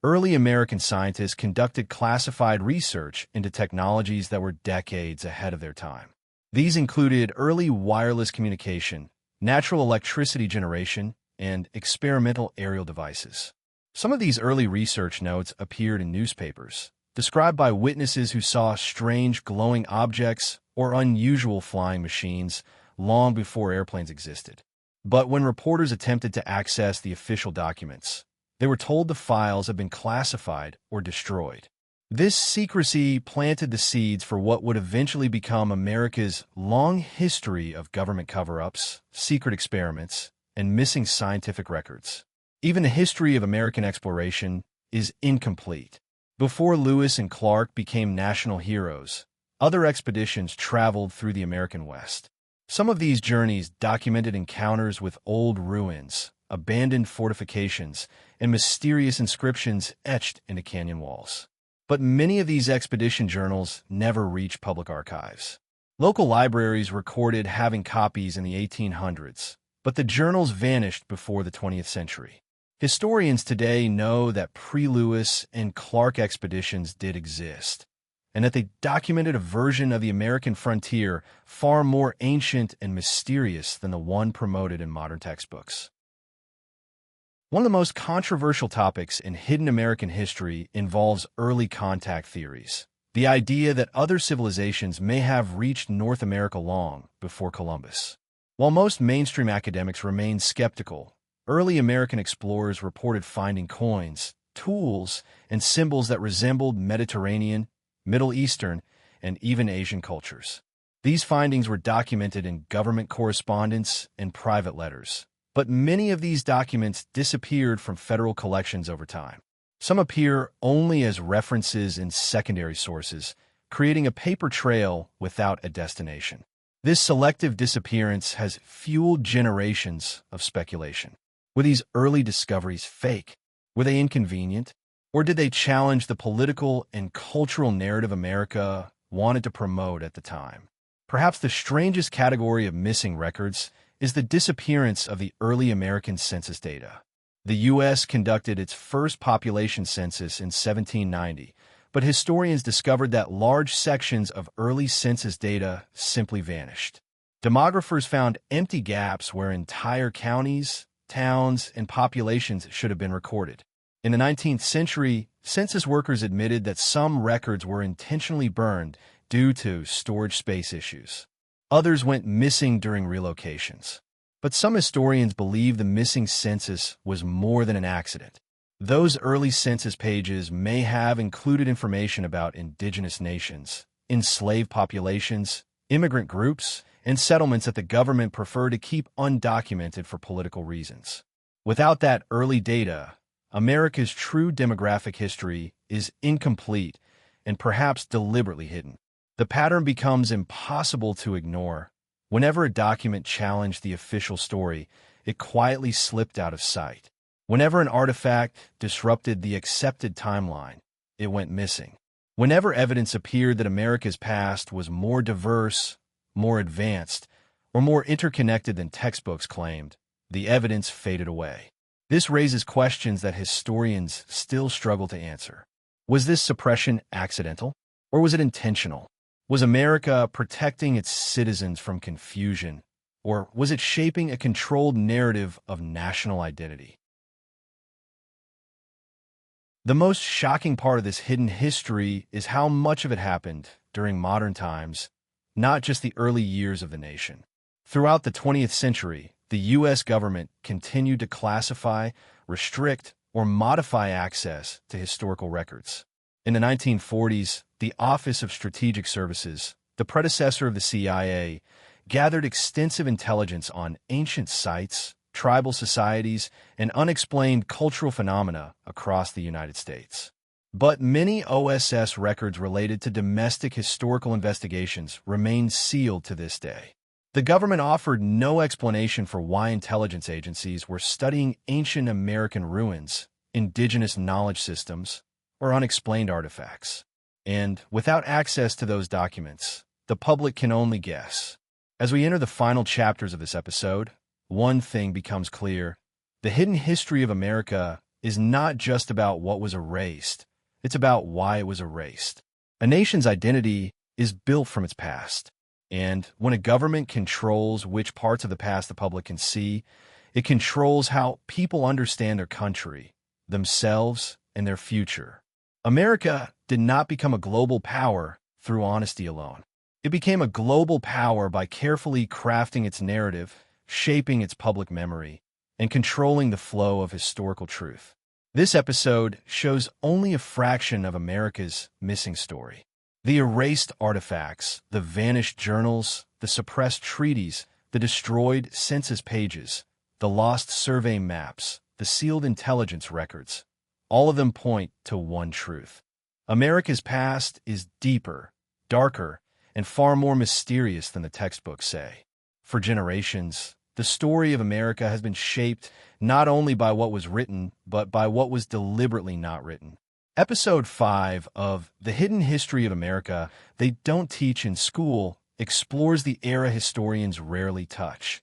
early American scientists conducted classified research into technologies that were decades ahead of their time. These included early wireless communication, natural electricity generation, and experimental aerial devices. Some of these early research notes appeared in newspapers, described by witnesses who saw strange glowing objects or unusual flying machines long before airplanes existed. But when reporters attempted to access the official documents, they were told the files had been classified or destroyed. This secrecy planted the seeds for what would eventually become America's long history of government cover-ups, secret experiments, and missing scientific records. Even the history of American exploration is incomplete. Before Lewis and Clark became national heroes, other expeditions traveled through the American West. Some of these journeys documented encounters with old ruins, abandoned fortifications, and mysterious inscriptions etched into canyon walls. But many of these expedition journals never reached public archives. Local libraries recorded having copies in the 1800s, but the journals vanished before the 20th century. Historians today know that pre-Lewis and Clark expeditions did exist, and that they documented a version of the American frontier far more ancient and mysterious than the one promoted in modern textbooks. One of the most controversial topics in hidden American history involves early contact theories, the idea that other civilizations may have reached North America long before Columbus. While most mainstream academics remain skeptical, early American explorers reported finding coins, tools, and symbols that resembled Mediterranean, Middle Eastern, and even Asian cultures. These findings were documented in government correspondence and private letters, but many of these documents disappeared from federal collections over time. Some appear only as references in secondary sources, creating a paper trail without a destination. This selective disappearance has fueled generations of speculation. Were these early discoveries fake? Were they inconvenient? Or did they challenge the political and cultural narrative America wanted to promote at the time? Perhaps the strangest category of missing records is the disappearance of the early American census data. The U.S. conducted its first population census in 1790, but historians discovered that large sections of early census data simply vanished. Demographers found empty gaps where entire counties, towns, and populations should have been recorded. In the 19th century, census workers admitted that some records were intentionally burned due to storage space issues. Others went missing during relocations. But some historians believe the missing census was more than an accident. Those early census pages may have included information about indigenous nations, enslaved populations, immigrant groups, and settlements that the government preferred to keep undocumented for political reasons. Without that early data, America's true demographic history is incomplete and perhaps deliberately hidden. The pattern becomes impossible to ignore. Whenever a document challenged the official story, it quietly slipped out of sight. Whenever an artifact disrupted the accepted timeline, it went missing. Whenever evidence appeared that America's past was more diverse, more advanced, or more interconnected than textbooks claimed, the evidence faded away. This raises questions that historians still struggle to answer. Was this suppression accidental, or was it intentional? Was America protecting its citizens from confusion, or was it shaping a controlled narrative of national identity? The most shocking part of this hidden history is how much of it happened during modern times, not just the early years of the nation. Throughout the 20th century, the U.S. government continued to classify, restrict, or modify access to historical records. In the 1940s, the Office of Strategic Services, the predecessor of the CIA, gathered extensive intelligence on ancient sites, tribal societies, and unexplained cultural phenomena across the United States. But many OSS records related to domestic historical investigations remain sealed to this day. The government offered no explanation for why intelligence agencies were studying ancient American ruins, indigenous knowledge systems, or unexplained artifacts. And without access to those documents, the public can only guess. As we enter the final chapters of this episode, one thing becomes clear. The hidden history of America is not just about what was erased, it's about why it was erased. A nation's identity is built from its past. And when a government controls which parts of the past the public can see, it controls how people understand their country, themselves, and their future. America did not become a global power through honesty alone. It became a global power by carefully crafting its narrative, shaping its public memory, and controlling the flow of historical truth. This episode shows only a fraction of America's missing story. The erased artifacts, the vanished journals, the suppressed treaties, the destroyed census pages, the lost survey maps, the sealed intelligence records, all of them point to one truth. America's past is deeper, darker, and far more mysterious than the textbooks say. For generations, the story of America has been shaped not only by what was written, but by what was deliberately not written. Episode 5 of The Hidden History of America, They Don't Teach in School, explores the era historians rarely touch.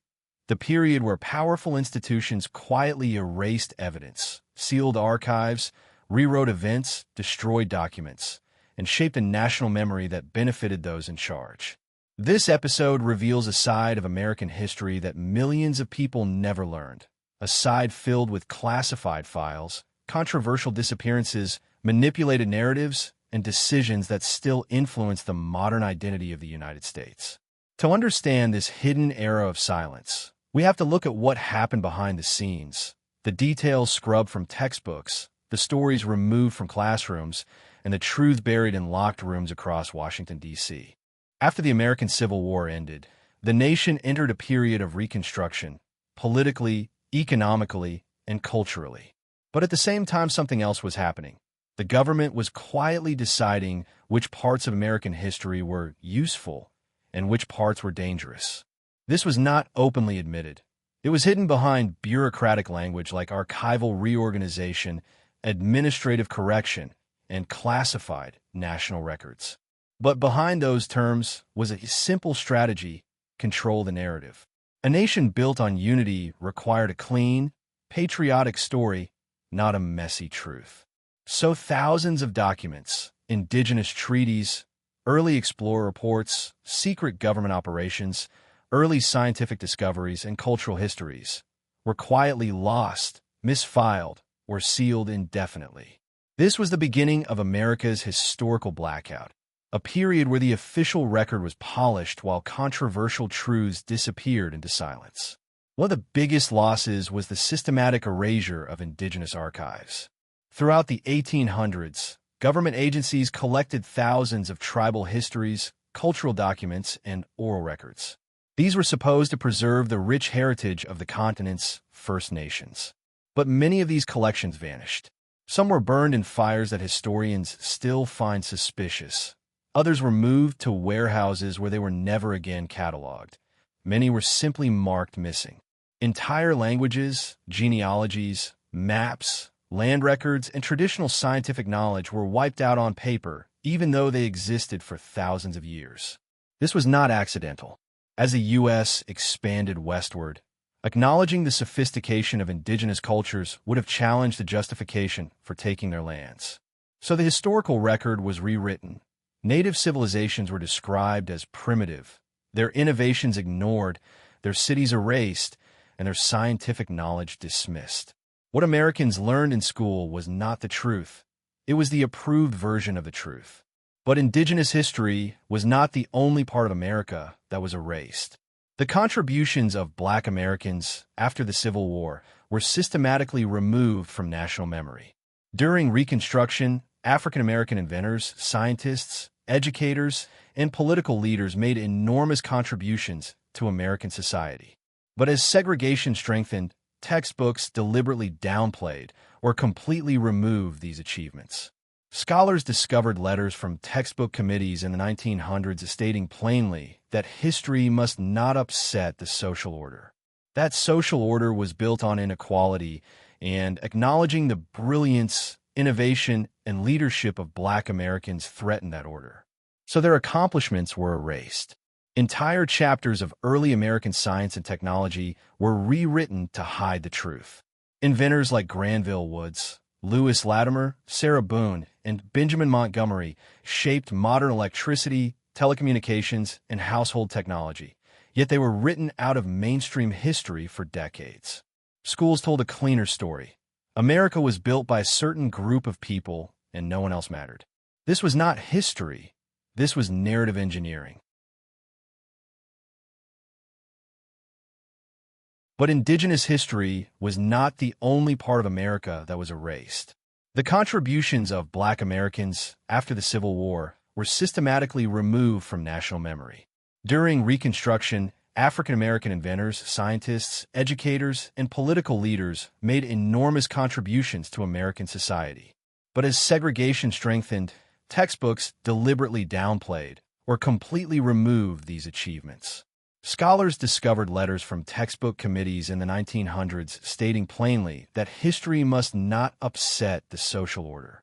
The period where powerful institutions quietly erased evidence, sealed archives, rewrote events, destroyed documents, and shaped a national memory that benefited those in charge. This episode reveals a side of American history that millions of people never learned, a side filled with classified files, controversial disappearances, manipulated narratives, and decisions that still influence the modern identity of the United States. To understand this hidden era of silence, we have to look at what happened behind the scenes, the details scrubbed from textbooks, the stories removed from classrooms, and the truth buried in locked rooms across Washington, D.C. After the American Civil War ended, the nation entered a period of reconstruction, politically, economically, and culturally. But at the same time, something else was happening. The government was quietly deciding which parts of American history were useful and which parts were dangerous. This was not openly admitted. It was hidden behind bureaucratic language like archival reorganization, administrative correction, and classified national records. But behind those terms was a simple strategy: control the narrative. A nation built on unity required a clean, patriotic story, not a messy truth. So thousands of documents, indigenous treaties, early explorer reports, secret government operations, early scientific discoveries, and cultural histories were quietly lost, misfiled, or sealed indefinitely. This was the beginning of America's historical blackout, a period where the official record was polished while controversial truths disappeared into silence. One of the biggest losses was the systematic erasure of indigenous archives. Throughout the 1800s, government agencies collected thousands of tribal histories, cultural documents, and oral records. These were supposed to preserve the rich heritage of the continent's First Nations. But many of these collections vanished. Some were burned in fires that historians still find suspicious. Others were moved to warehouses where they were never again cataloged. Many were simply marked missing. Entire languages, genealogies, maps, land records, and traditional scientific knowledge were wiped out on paper, even though they existed for thousands of years. This was not accidental. As the U.S. expanded westward, acknowledging the sophistication of indigenous cultures would have challenged the justification for taking their lands. So the historical record was rewritten. Native civilizations were described as primitive, their innovations ignored, their cities erased, and their scientific knowledge dismissed. What Americans learned in school was not the truth. It was the approved version of the truth. But indigenous history was not the only part of America that was erased. The contributions of Black Americans after the Civil War were systematically removed from national memory. During Reconstruction, African American inventors, scientists, educators, and political leaders made enormous contributions to American society. But as segregation strengthened, textbooks deliberately downplayed or completely removed these achievements. Scholars discovered letters from textbook committees in the 1900s stating plainly that history must not upset the social order. That social order was built on inequality and acknowledging the brilliance, innovation, and leadership of Black Americans threatened that order. So their accomplishments were erased. Entire chapters of early American science and technology were rewritten to hide the truth. Inventors like Granville Woods, Lewis Latimer, Sarah Boone, and Benjamin Montgomery shaped modern electricity, telecommunications, and household technology, yet they were written out of mainstream history for decades. Schools told a cleaner story. America was built by a certain group of people, and no one else mattered. This was not history. This was narrative engineering. But indigenous history was not the only part of America that was erased. The contributions of Black Americans after the Civil War were systematically removed from national memory. During Reconstruction, African American inventors, scientists, educators, and political leaders made enormous contributions to American society. But as segregation strengthened, textbooks deliberately downplayed or completely removed these achievements. Scholars discovered letters from textbook committees in the 1900s stating plainly that history must not upset the social order.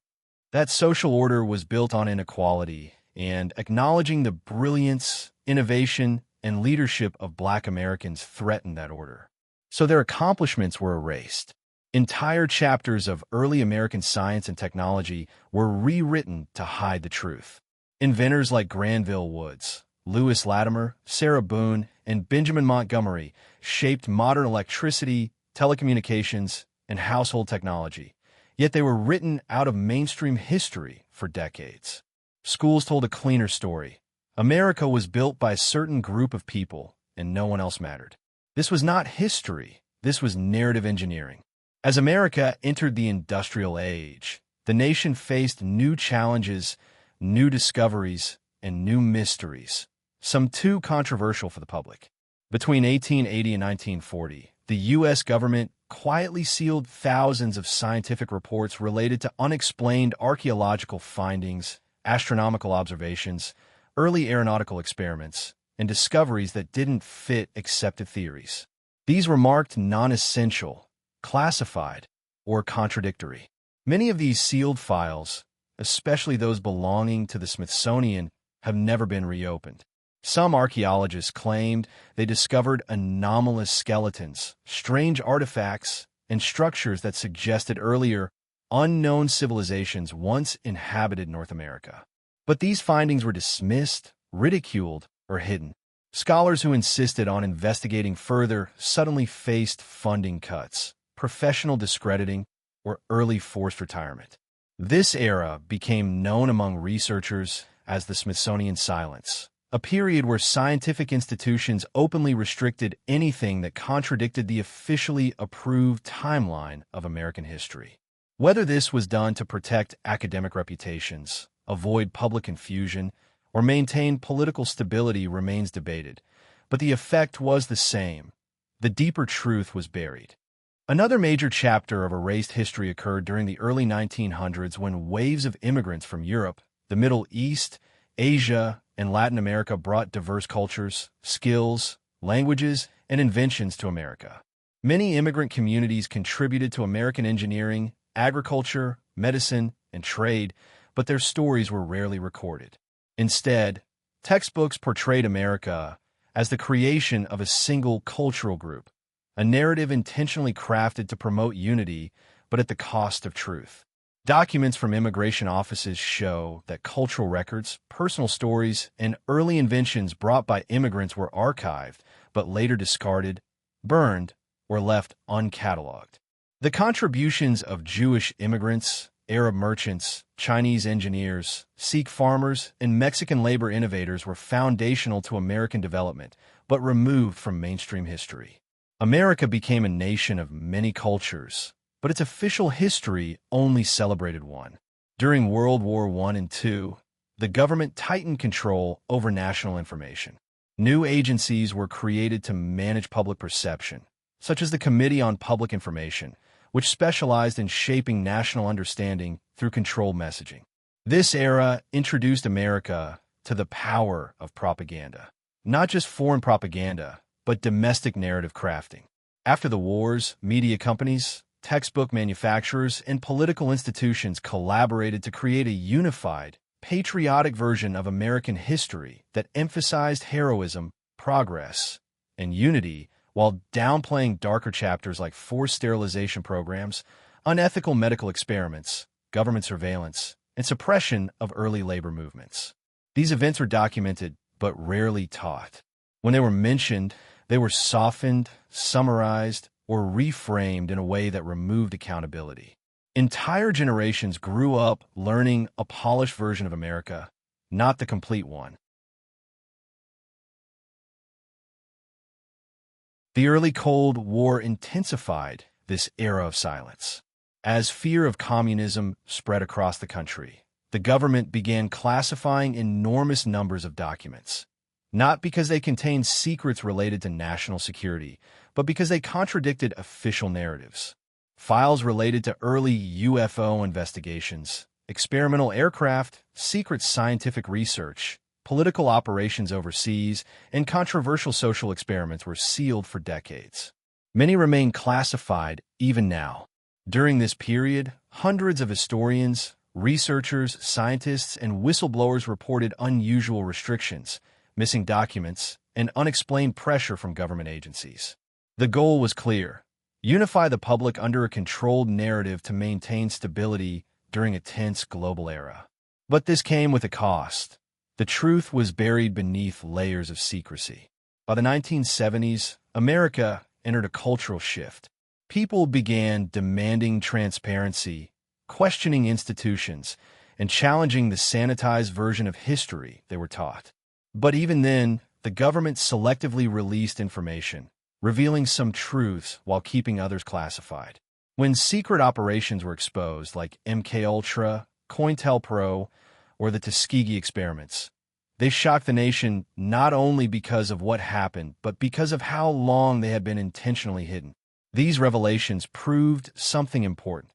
That social order was built on inequality, and acknowledging the brilliance, innovation, and leadership of Black Americans threatened that order. So their accomplishments were erased. Entire chapters of early American science and technology were rewritten to hide the truth. Inventors like Granville Woods, Lewis Latimer, Sarah Boone, and Benjamin Montgomery shaped modern electricity, telecommunications, and household technology, yet they were written out of mainstream history for decades. Schools told a cleaner story. America was built by a certain group of people, and no one else mattered. This was not history. This was narrative engineering. As America entered the industrial age, the nation faced new challenges, new discoveries, and new mysteries, some too controversial for the public. Between 1880 and 1940, the U.S. government quietly sealed thousands of scientific reports related to unexplained archaeological findings, astronomical observations, early aeronautical experiments, and discoveries that didn't fit accepted theories. These were marked non-essential, classified, or contradictory. Many of these sealed files, especially those belonging to the Smithsonian, have never been reopened. Some archaeologists claimed they discovered anomalous skeletons, strange artifacts, and structures that suggested earlier, unknown civilizations once inhabited North America. But these findings were dismissed, ridiculed, or hidden. Scholars who insisted on investigating further suddenly faced funding cuts, professional discrediting, or early forced retirement. This era became known among researchers as the Smithsonian Silence, a period where scientific institutions openly restricted anything that contradicted the officially approved timeline of American history. Whether this was done to protect academic reputations, avoid public confusion, or maintain political stability remains debated, but the effect was the same. The deeper truth was buried. Another major chapter of erased history occurred during the early 1900s when waves of immigrants from Europe, the Middle East, Asia, and Latin America brought diverse cultures, skills, languages, and inventions to America. Many immigrant communities contributed to American engineering, agriculture, medicine, and trade, but their stories were rarely recorded. Instead, textbooks portrayed America as the creation of a single cultural group, a narrative intentionally crafted to promote unity, but at the cost of truth. Documents from immigration offices show that cultural records, personal stories, and early inventions brought by immigrants were archived, but later discarded, burned, or left uncatalogued. The contributions of Jewish immigrants, Arab merchants, Chinese engineers, Sikh farmers, and Mexican labor innovators were foundational to American development, but removed from mainstream history. America became a nation of many cultures, but its official history only celebrated one. During World War I and II, the government tightened control over national information. New agencies were created to manage public perception, such as the Committee on Public Information, which specialized in shaping national understanding through controlled messaging. This era introduced America to the power of propaganda, not just foreign propaganda, but domestic narrative crafting. After the wars, media companies, textbook manufacturers, and political institutions collaborated to create a unified, patriotic version of American history that emphasized heroism, progress, and unity while downplaying darker chapters like forced sterilization programs, unethical medical experiments, government surveillance, and suppression of early labor movements. These events were documented but rarely taught. When they were mentioned, they were softened, summarized, or reframed in a way that removed accountability. Entire generations grew up learning a polished version of America, not the complete one. The early Cold War intensified this era of silence. As fear of communism spread across the country, the government began classifying enormous numbers of documents, not because they contained secrets related to national security, but because they contradicted official narratives. Files related to early UFO investigations, experimental aircraft, secret scientific research, political operations overseas, and controversial social experiments were sealed for decades. Many remain classified even now. During this period, hundreds of historians, researchers, scientists, and whistleblowers reported unusual restrictions, missing documents, and unexplained pressure from government agencies. The goal was clear: unify the public under a controlled narrative to maintain stability during a tense global era. But this came with a cost. The truth was buried beneath layers of secrecy. By the 1970s, America entered a cultural shift. People began demanding transparency, questioning institutions, and challenging the sanitized version of history they were taught. But even then, the government selectively released information, revealing some truths while keeping others classified. When secret operations were exposed, like MKUltra, COINTELPRO, or the Tuskegee experiments, they shocked the nation not only because of what happened, but because of how long they had been intentionally hidden. These revelations proved something important.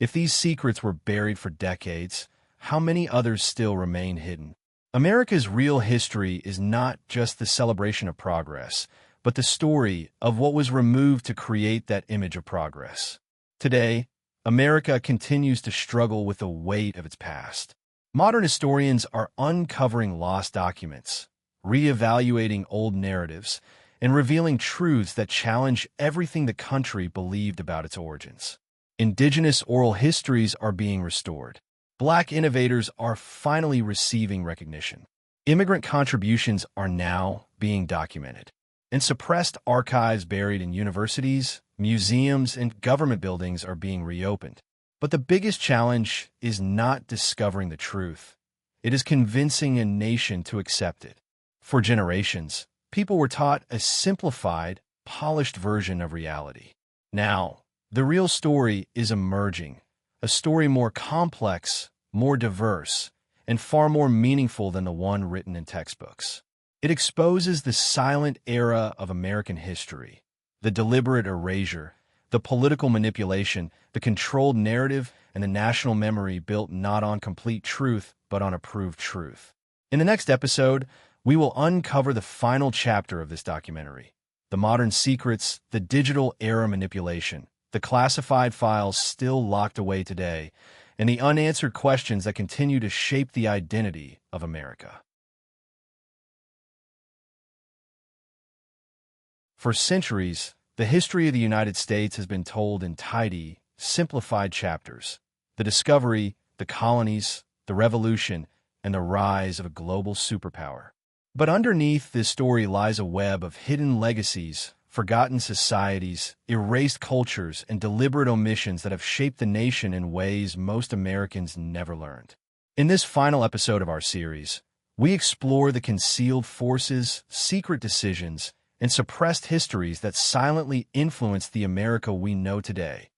If these secrets were buried for decades, how many others still remain hidden? America's real history is not just the celebration of progress, but the story of what was removed to create that image of progress. Today, America continues to struggle with the weight of its past. Modern historians are uncovering lost documents, reevaluating old narratives, and revealing truths that challenge everything the country believed about its origins. Indigenous oral histories are being restored. Black innovators are finally receiving recognition. Immigrant contributions are now being documented. And suppressed archives buried in universities, museums, and government buildings are being reopened. But the biggest challenge is not discovering the truth. It is convincing a nation to accept it. For generations, people were taught a simplified, polished version of reality. Now, the real story is emerging, a story more complex, more diverse, and far more meaningful than the one written in textbooks. It exposes the silent era of American history, the deliberate erasure, the political manipulation, the controlled narrative, and the national memory built not on complete truth, but on approved truth. In the next episode, we will uncover the final chapter of this documentary: the modern secrets, the digital era manipulation, the classified files still locked away today, and the unanswered questions that continue to shape the identity of America. For centuries, the history of the United States has been told in tidy, simplified chapters: the discovery, the colonies, the revolution, and the rise of a global superpower. But underneath this story lies a web of hidden legacies, forgotten societies, erased cultures, and deliberate omissions that have shaped the nation in ways most Americans never learned. In this final episode of our series, we explore the concealed forces, secret decisions, and suppressed histories that silently influenced the America we know today,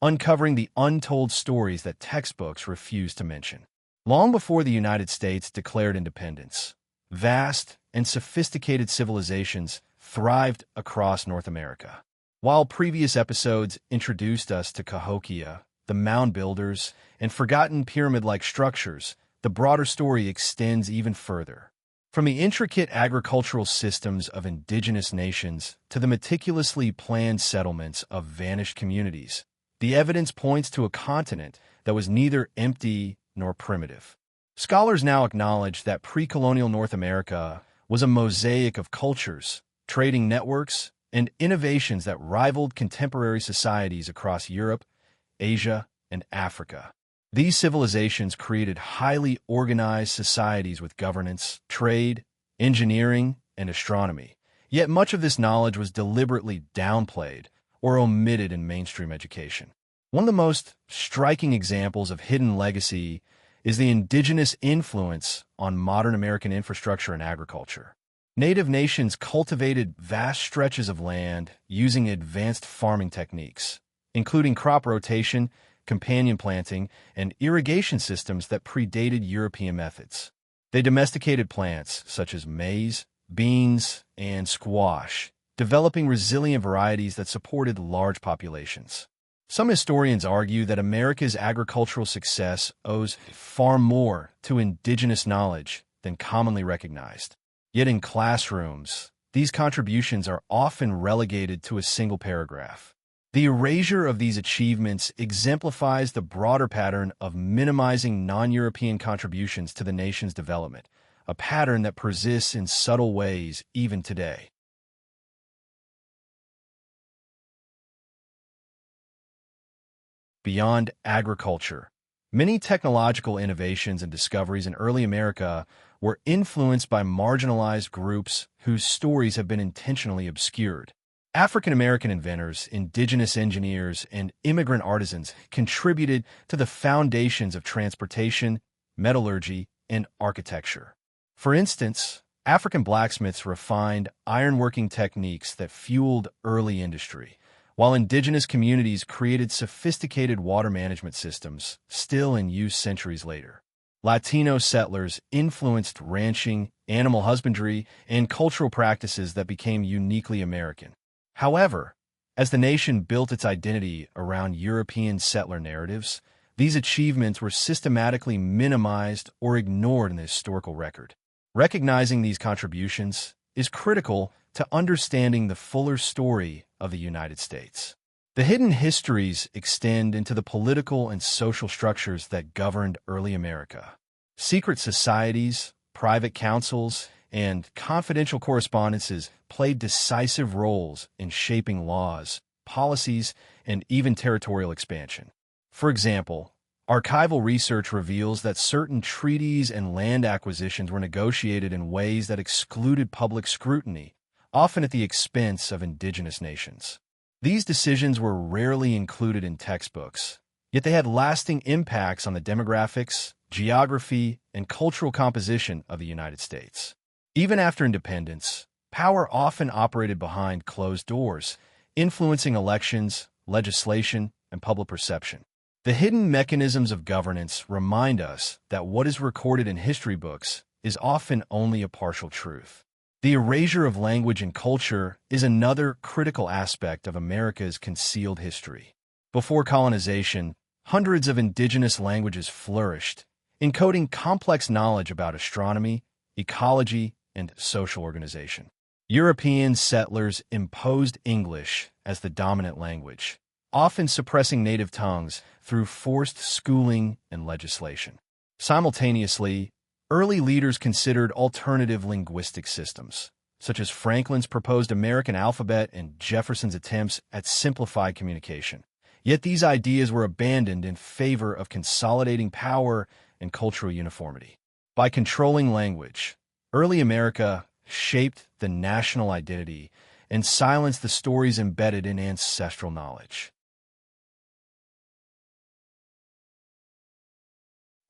uncovering the untold stories that textbooks refuse to mention. Long before the United States declared independence, vast and sophisticated civilizations thrived across North America. While previous episodes introduced us to Cahokia, the mound builders, and forgotten pyramid-like structures, the broader story extends even further. From the intricate agricultural systems of indigenous nations to the meticulously planned settlements of vanished communities, The evidence points to a continent that was neither empty nor primitive. Scholars now acknowledge that pre-colonial North America was a mosaic of cultures, trading networks, and innovations that rivaled contemporary societies across Europe, Asia, and Africa. These civilizations created highly organized societies with governance, trade, engineering, and astronomy. Yet much of this knowledge was deliberately downplayed or omitted in mainstream education. One of the most striking examples of hidden legacy is the indigenous influence on modern American infrastructure and agriculture. Native nations cultivated vast stretches of land using advanced farming techniques, including crop rotation, companion planting, and irrigation systems that predated European methods. They domesticated plants such as maize, beans, and squash, developing resilient varieties that supported large populations. Some historians argue that America's agricultural success owes far more to indigenous knowledge than commonly recognized. Yet in classrooms, these contributions are often relegated to a single paragraph. The erasure of these achievements exemplifies the broader pattern of minimizing non-European contributions to the nation's development, a pattern that persists in subtle ways even today. Beyond agriculture, many technological innovations and discoveries in early America were influenced by marginalized groups whose stories have been intentionally obscured. African-American inventors, indigenous engineers, and immigrant artisans contributed to the foundations of transportation, metallurgy, and architecture. For instance, African blacksmiths refined ironworking techniques that fueled early industry, while indigenous communities created sophisticated water management systems still in use centuries later. Latino settlers influenced ranching, animal husbandry, and cultural practices that became uniquely American. However, as the nation built its identity around European settler narratives, these achievements were systematically minimized or ignored in the historical record. Recognizing these contributions is critical to understanding the fuller story of the United States. The hidden histories extend into the political and social structures that governed early America. Secret societies, private councils, and confidential correspondences played decisive roles in shaping laws, policies, and even territorial expansion. For example, archival research reveals that certain treaties and land acquisitions were negotiated in ways that excluded public scrutiny, often at the expense of indigenous nations. These decisions were rarely included in textbooks, yet they had lasting impacts on the demographics, geography, and cultural composition of the United States. Even after independence, power often operated behind closed doors, influencing elections, legislation, and public perception. The hidden mechanisms of governance remind us that what is recorded in history books is often only a partial truth. The erasure of language and culture is another critical aspect of America's concealed history. Before colonization, hundreds of indigenous languages flourished, encoding complex knowledge about astronomy, ecology, and social organization. European settlers imposed English as the dominant language, often suppressing native tongues through forced schooling and legislation. Simultaneously, early leaders considered alternative linguistic systems, such as Franklin's proposed American alphabet and Jefferson's attempts at simplified communication. Yet these ideas were abandoned in favor of consolidating power and cultural uniformity. By controlling language, early America shaped the national identity and silenced the stories embedded in ancestral knowledge.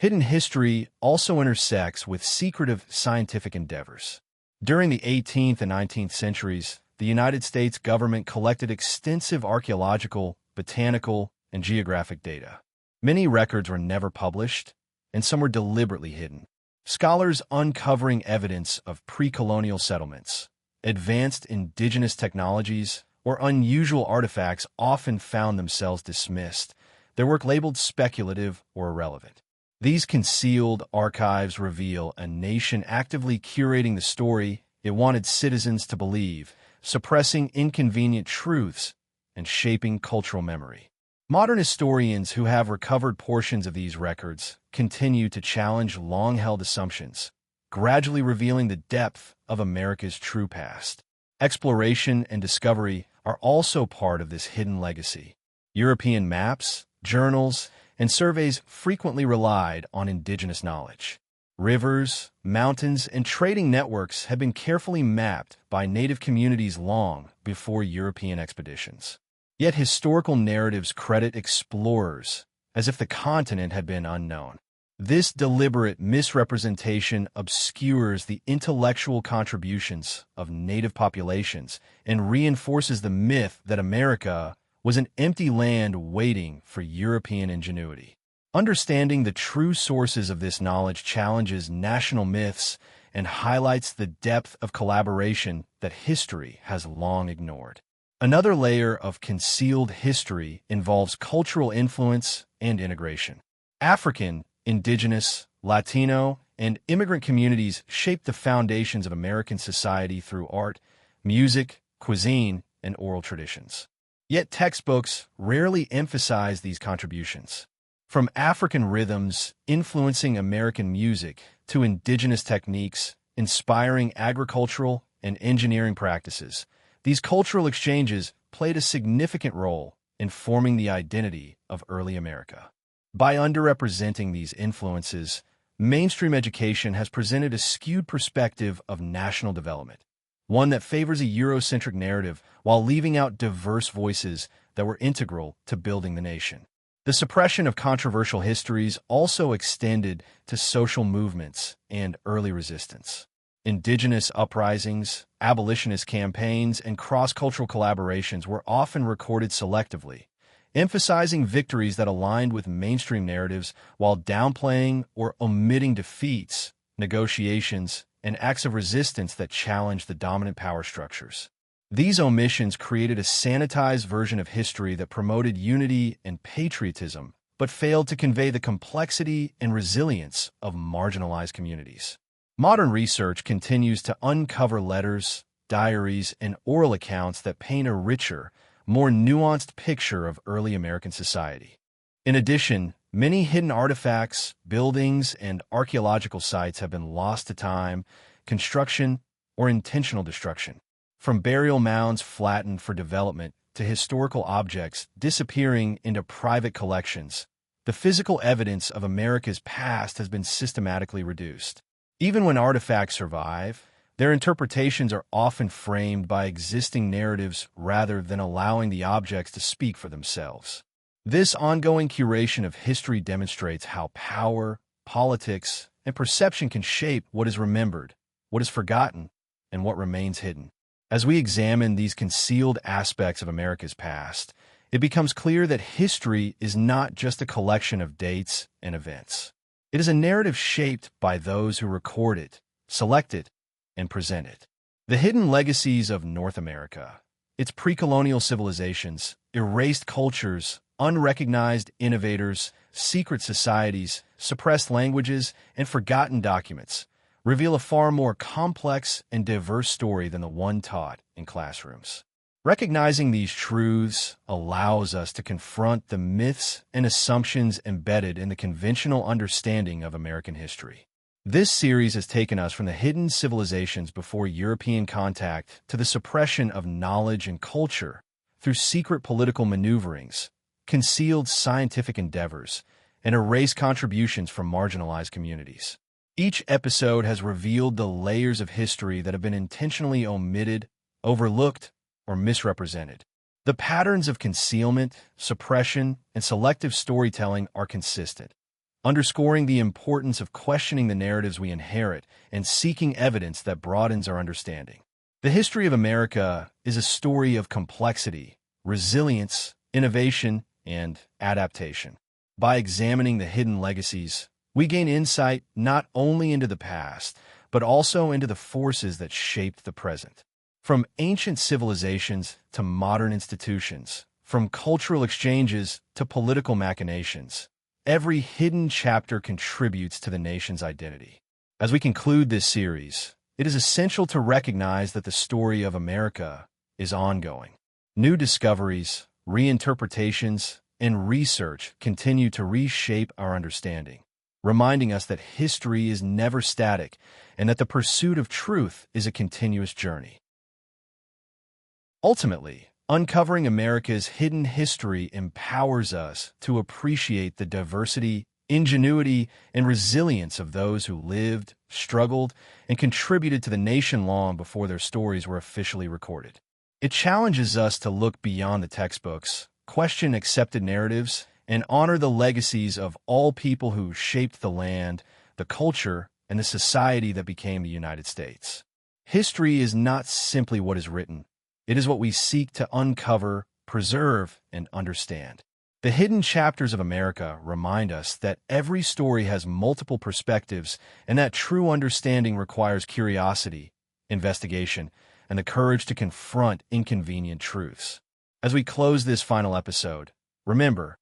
Hidden history also intersects with secretive scientific endeavors. During the 18th and 19th centuries, the United States government collected extensive archaeological, botanical, and geographic data. Many records were never published, and some were deliberately hidden. Scholars uncovering evidence of pre-colonial settlements, advanced indigenous technologies, or unusual artifacts often found themselves dismissed, their work labeled speculative or irrelevant. These concealed archives reveal a nation actively curating the story it wanted citizens to believe, suppressing inconvenient truths and shaping cultural memory. Modern historians who have recovered portions of these records continue to challenge long-held assumptions, gradually revealing the depth of America's true past. Exploration and discovery are also part of this hidden legacy. European maps, journals, and surveys frequently relied on indigenous knowledge. Rivers, mountains, and trading networks have been carefully mapped by native communities long before European expeditions. Yet historical narratives credit explorers as if the continent had been unknown. This deliberate misrepresentation obscures the intellectual contributions of native populations and reinforces the myth that America was an empty land waiting for European ingenuity. Understanding the true sources of this knowledge challenges national myths and highlights the depth of collaboration that history has long ignored. Another layer of concealed history involves cultural influence and integration. African, indigenous, Latino, and immigrant communities shaped the foundations of American society through art, music, cuisine, and oral traditions. Yet textbooks rarely emphasize these contributions. From African rhythms influencing American music to indigenous techniques inspiring agricultural and engineering practices, these cultural exchanges played a significant role in forming the identity of early America. By underrepresenting these influences, mainstream education has presented a skewed perspective of national development, one that favors a Eurocentric narrative while leaving out diverse voices that were integral to building the nation. The suppression of controversial histories also extended to social movements and early resistance. Indigenous uprisings, abolitionist campaigns, and cross-cultural collaborations were often recorded selectively, emphasizing victories that aligned with mainstream narratives while downplaying or omitting defeats, negotiations, and acts of resistance that challenged the dominant power structures. These omissions created a sanitized version of history that promoted unity and patriotism, but failed to convey the complexity and resilience of marginalized communities. Modern research continues to uncover letters, diaries, and oral accounts that paint a richer, more nuanced picture of early American society. In addition, many hidden artifacts, buildings, and archaeological sites have been lost to time, construction, or intentional destruction. From burial mounds flattened for development to historical objects disappearing into private collections, the physical evidence of America's past has been systematically reduced. Even when artifacts survive, their interpretations are often framed by existing narratives rather than allowing the objects to speak for themselves. This ongoing curation of history demonstrates how power, politics, and perception can shape what is remembered, what is forgotten, and what remains hidden. As we examine these concealed aspects of America's past, it becomes clear that history is not just a collection of dates and events. It is a narrative shaped by those who record it, select it, and present it. The hidden legacies of North America, its pre-colonial civilizations, erased cultures, unrecognized innovators, secret societies, suppressed languages, and forgotten documents, reveal a far more complex and diverse story than the one taught in classrooms. Recognizing these truths allows us to confront the myths and assumptions embedded in the conventional understanding of American history. This series has taken us from the hidden civilizations before European contact to the suppression of knowledge and culture through secret political maneuverings, concealed scientific endeavors, and erased contributions from marginalized communities. Each episode has revealed the layers of history that have been intentionally omitted, overlooked, or misrepresented. The patterns of concealment, suppression, and selective storytelling are consistent, underscoring the importance of questioning the narratives we inherit and seeking evidence that broadens our understanding. The history of America is a story of complexity, resilience, innovation, and adaptation. By examining the hidden legacies, we gain insight not only into the past, but also into the forces that shaped the present. From ancient civilizations to modern institutions, from cultural exchanges to political machinations, every hidden chapter contributes to the nation's identity. As we conclude this series, it is essential to recognize that the story of America is ongoing. New discoveries, reinterpretations, and research continue to reshape our understanding, reminding us that history is never static and that the pursuit of truth is a continuous journey. Ultimately, uncovering America's hidden history empowers us to appreciate the diversity, ingenuity, and resilience of those who lived, struggled, and contributed to the nation long before their stories were officially recorded. It challenges us to look beyond the textbooks, question accepted narratives, and honor the legacies of all people who shaped the land, the culture, and the society that became the United States. History is not simply what is written. It is what we seek to uncover, preserve, and understand. The hidden chapters of America remind us that every story has multiple perspectives and that true understanding requires curiosity, investigation, and the courage to confront inconvenient truths. As we close this final episode, remember,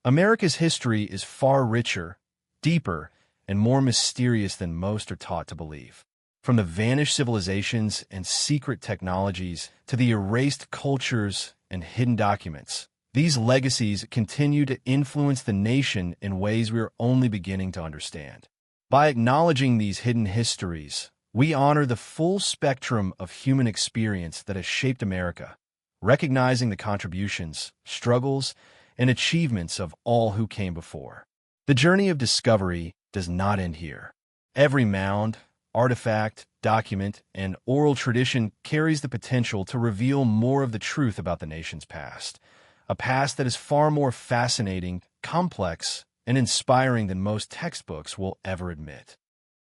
America's history is far richer, deeper, and more mysterious than most are taught to believe. From the vanished civilizations and secret technologies to the erased cultures and hidden documents, these legacies continue to influence the nation in ways we are only beginning to understand. By acknowledging these hidden histories, we honor the full spectrum of human experience that has shaped America, recognizing the contributions, struggles, and achievements of all who came before. The journey of discovery does not end here. Every mound, artifact, document, and oral tradition carries the potential to reveal more of the truth about the nation's past, a past that is far more fascinating, complex, and inspiring than most textbooks will ever admit.